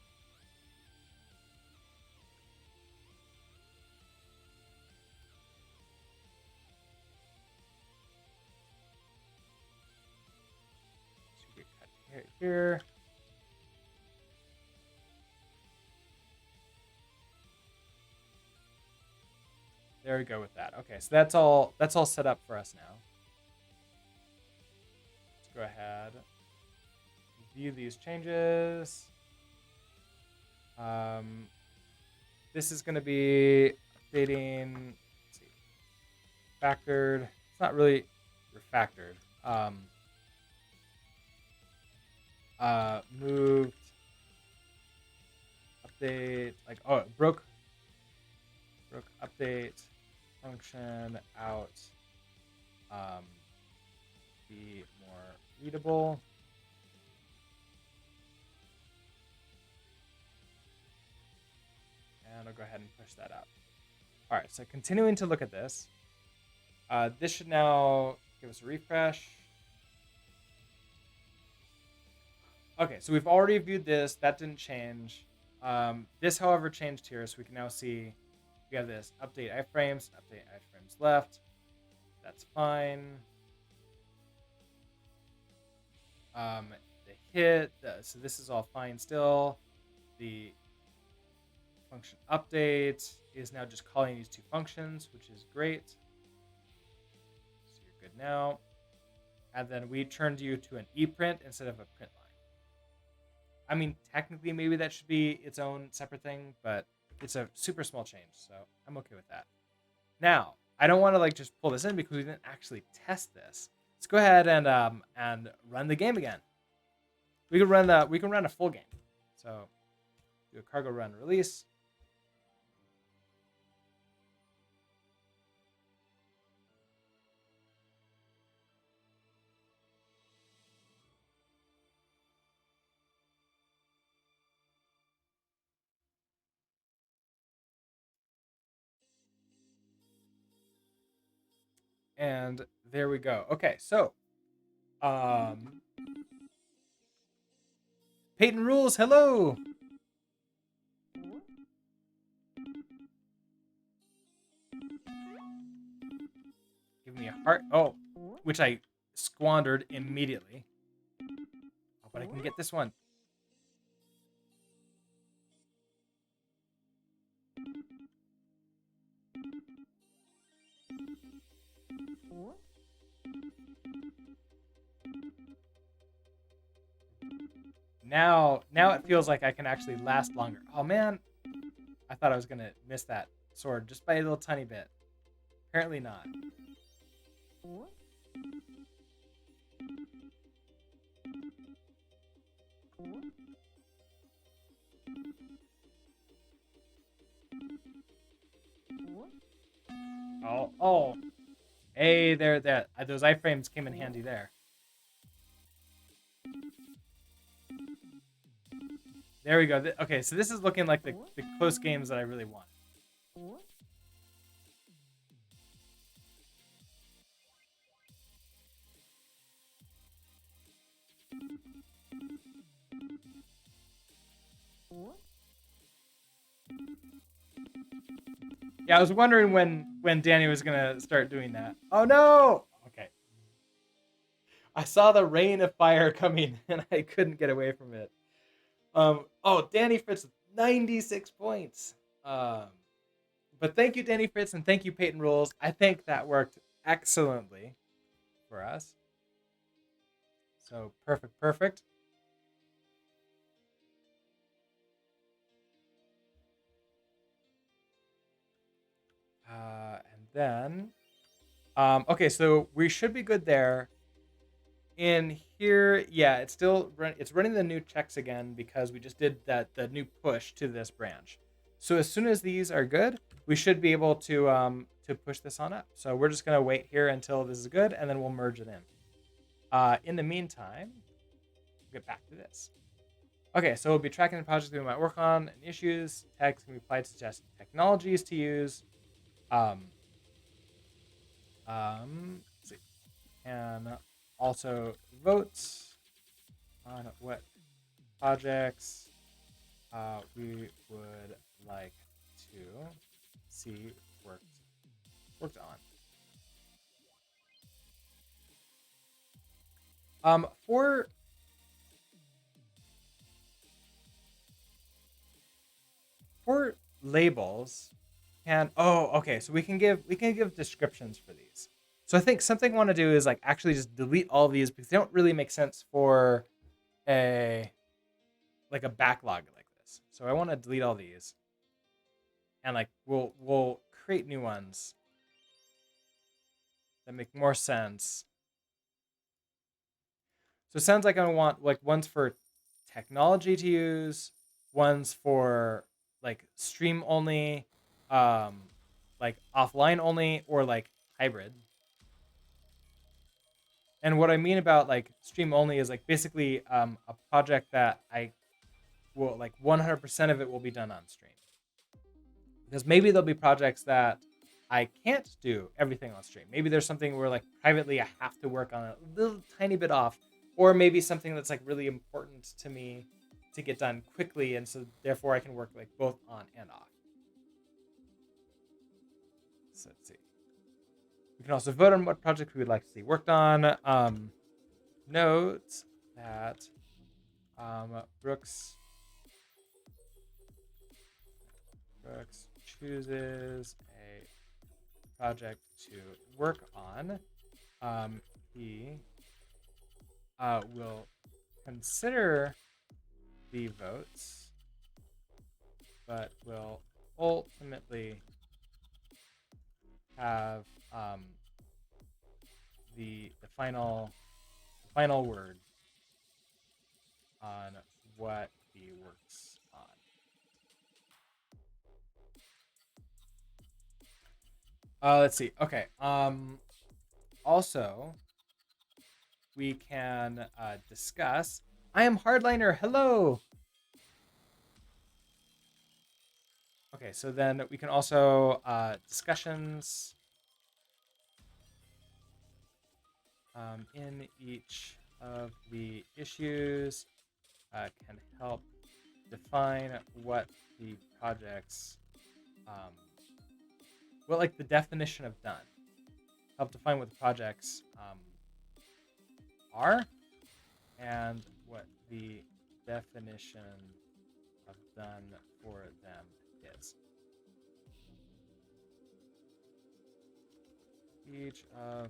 Should be cut here. There we go with that. Okay, so that's all set up for us now. Let's go ahead, view these changes. This is going to be updating. Let's see, factored. It's not really refactored. Moved. Update. Like broke update function out. Be more readable. And I'll go ahead and push that up. All right, so continuing to look at this. This should now give us a refresh. Okay, so we've already viewed this. That didn't change. This, however, changed here, so we can now see we have this update iframes left. That's fine. The hit, so this is all fine still. The function update is now just calling these two functions, which is great. So you're good now. And then we turned you to an ePrint instead of a print line. I mean, technically, maybe that should be its own separate thing, but it's a super small change, so I'm okay with that. Now, I don't want to like just pull this in because we didn't actually test this. Let's go ahead and run the game again. We can run a full game. So do a cargo run release. And there we go. Okay, so um Peyton Rules, hello. Give me a heart. Oh, which I squandered immediately. Oh, but I can get this one. Now it feels like I can actually last longer. Oh man, I thought I was gonna miss that sword just by a little tiny bit. Apparently not. Oh. Hey, there, that those iframes came in handy there. There we go. Okay, so this is looking like the close games that I really want. Yeah, I was wondering when Danny was gonna start doing that. Oh no! Okay, I saw the rain of fire coming and I couldn't get away from it. Oh, Danny Fritz, 96 points. Um, but thank you, Danny Fritz, and thank you, Peyton Rules. I think that worked excellently for us. So perfect, perfect. And then, okay, so we should be good there. In here, yeah, it's running the new checks again because we just did the new push to this branch. So as soon as these are good, we should be able to push this on up. So we're just gonna wait here until this is good, and then we'll merge it in. In the meantime, we'll get back to this. Okay, so we'll be tracking the projects we might work on and issues. Tags can be applied to suggest technologies to use. Um, let's see, and also votes on what projects we would like to see worked on. For labels, can okay, so we can give descriptions for these. So I think something I want to do is like actually just delete all these because they don't really make sense for a like a backlog like this. So I want to delete all these and like we'll create new ones that make more sense. So it sounds like I want like ones for technology to use, ones for like stream only, um, like offline only, or like hybrid. And what I mean about like stream only is like basically a project that I will like 100% of it will be done on stream. Because maybe there'll be projects that I can't do everything on stream. Maybe there's something where like privately I have to work on a little tiny bit off, or maybe something that's like really important to me to get done quickly, and so therefore I can work like both on and off. So let's see. We can also vote on what project we would like to see worked on. Note that Brooks chooses a project to work on. He will consider the votes, but will ultimately have the final word on what he works on. Let's see. Okay. Also, we can discuss. I am Hardliner. Hello. Okay, so then we can also discussions. in each of the issues can help define what the projects, um, well, like the definition of done, help define what the projects are and what the definition of done for them is. Each of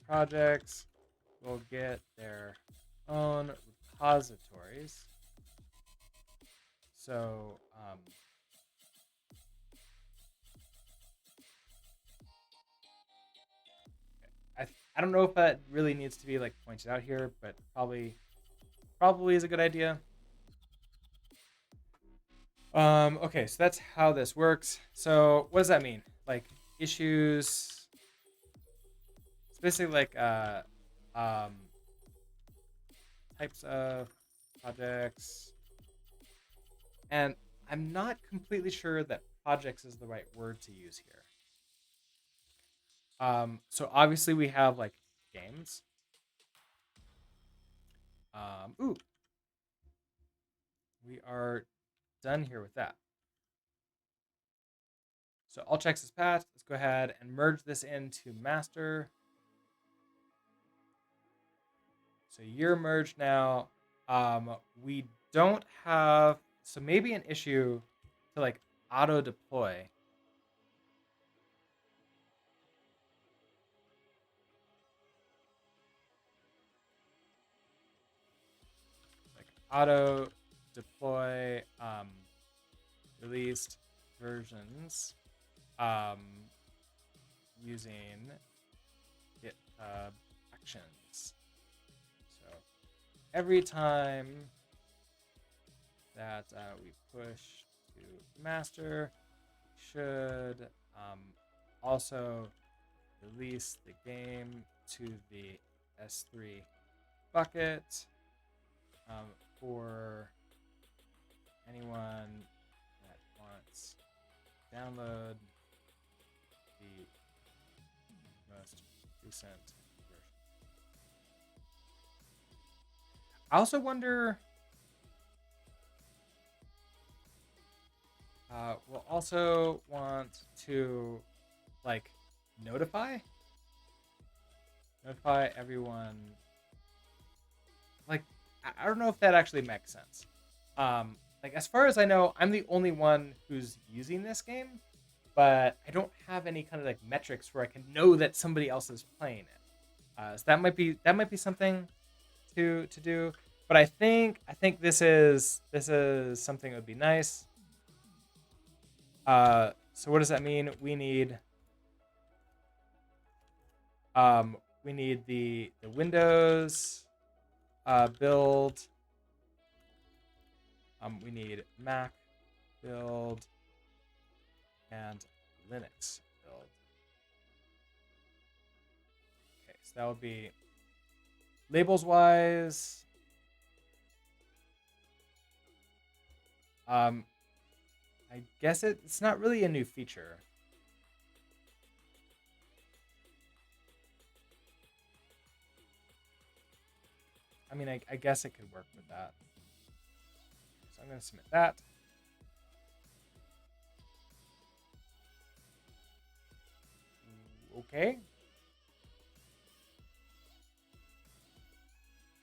projects will get their own repositories. So I don't know if that really needs to be like pointed out here, but probably is a good idea. Okay, so that's how this works. So what does that mean? Like issues, it's basically like um, types of projects, and I'm not completely sure that projects is the right word to use here. So obviously we have like games. Ooh, we are done here with that. So all checks is passed. Let's go ahead and merge this into master. So you're merged now. We don't have, so maybe an issue to like auto deploy. Like auto deploy released versions um, using GitHub Actions. So every time that we push to master, should also release the game to the S3 bucket for anyone that wants to download the most recent version. I also wonder. We'll also want to like notify everyone. Like I don't know if that actually makes sense. Like as far as I know, I'm the only one who's using this game, but I don't have any kind of like metrics where I can know that somebody else is playing it. So that might be something to do. But I think this is something that would be nice. So what does that mean? We need the Windows build. We need Mac build and Linux build. Okay, so that would be labels wise. Um, I guess it's not really a new feature. I mean, I guess it could work with that. So I'm going to submit that. Okay.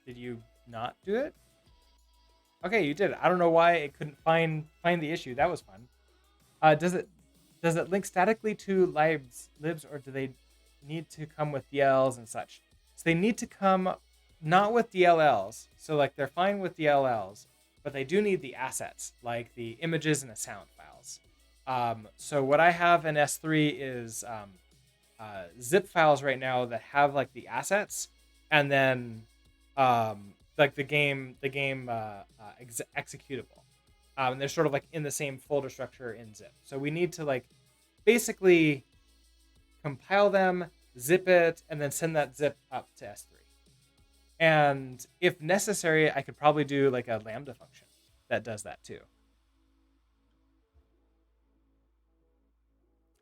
Did you not do it? Okay, you did. I don't know why it couldn't find the issue. That was fun. Does it link statically to libs, or do they need to come with DLLs and such? So they need to come not with DLLs. So like they're fine with DLLs, but they do need the assets, like the images and the sound files. So what I have in S3 is zip files right now that have like the assets, and then like the game executable. And they're sort of like in the same folder structure in zip. So we need to like basically compile them, zip it, and then send that zip up to S3. And if necessary, I could probably do like a Lambda function that does that too.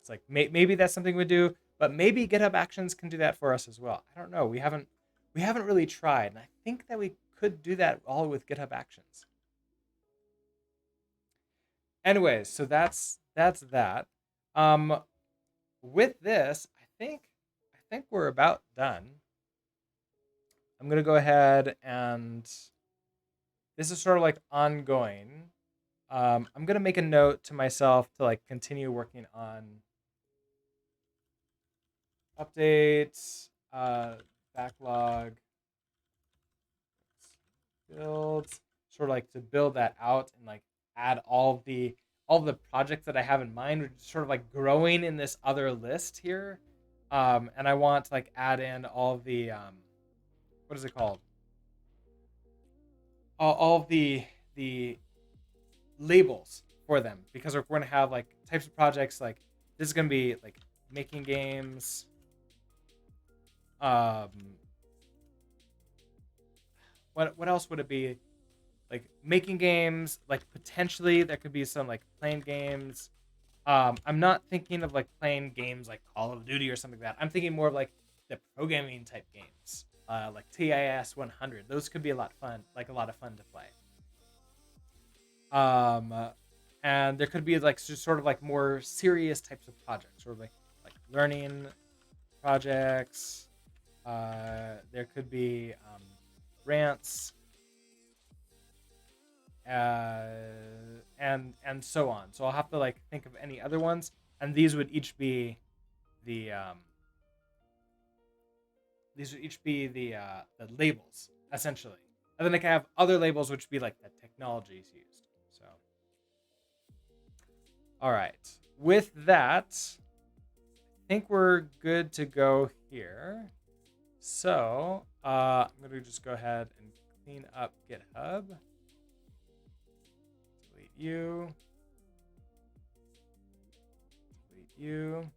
It's like maybe that's something we do. but maybe GitHub Actions can do that for us as well. I don't know. We haven't really tried, and I think that we could do that all with GitHub Actions. Anyways, so that's that. Um, with this, I think we're about done. I'm gonna go ahead and this is sort of like ongoing. I'm gonna make a note to myself to like continue working on updates, backlog, build, sort of like to build that out and like add all the projects that I have in mind, which is sort of like growing in this other list here. And I want to like add in all the what is it called? All of the labels for them because we're going to have like types of projects like this is going to be like making games, um what else would it be, like making games, like potentially there could be some like playing games. I'm not thinking of like playing games like Call of Duty or something like that. I'm thinking more of like the programming type games, like TIS 100. Those could be a lot fun, like a lot of fun to play. Um, and there could be like just sort of like more serious types of projects, sort of like learning projects. There could be rants, uh, and so on. So I'll have to like think of any other ones, and the um, these would each be the labels essentially, and then I can have other labels which would be like the technologies used. So all right, with that, I think we're good to go here. So I'm gonna just go ahead and clean up GitHub. Delete you. Delete you.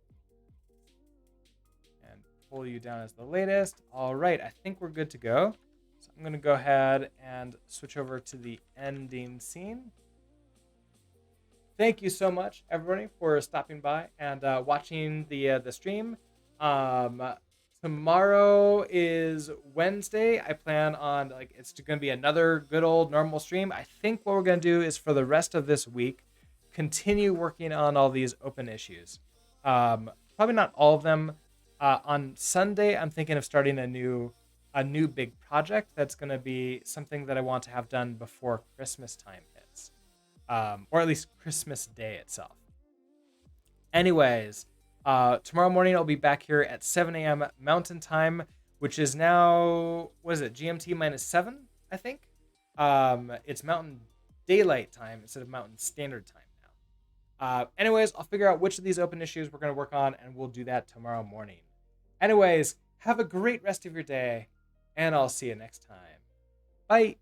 And pull you down as the latest. All right, I think we're good to go. So I'm gonna go ahead and switch over to the ending scene. Thank you so much, everybody, for stopping by and watching the stream. Um, Tomorrow is Wednesday. I plan on like it's going to be another good old normal stream. I think what we're going to do is for the rest of this week, continue working on all these open issues. Probably not all of them. On Sunday, I'm thinking of starting a new big project that's going to be something that I want to have done before Christmas time hits, or at least Christmas Day itself. Anyways, tomorrow morning I'll be back here at 7 a.m. Mountain Time, which is now, what is it, GMT -7, I think? It's Mountain Daylight Time instead of Mountain Standard Time now. Anyways, I'll figure out which of these open issues we're going to work on, and we'll do that tomorrow morning. Anyways, have a great rest of your day, and I'll see you next time. Bye.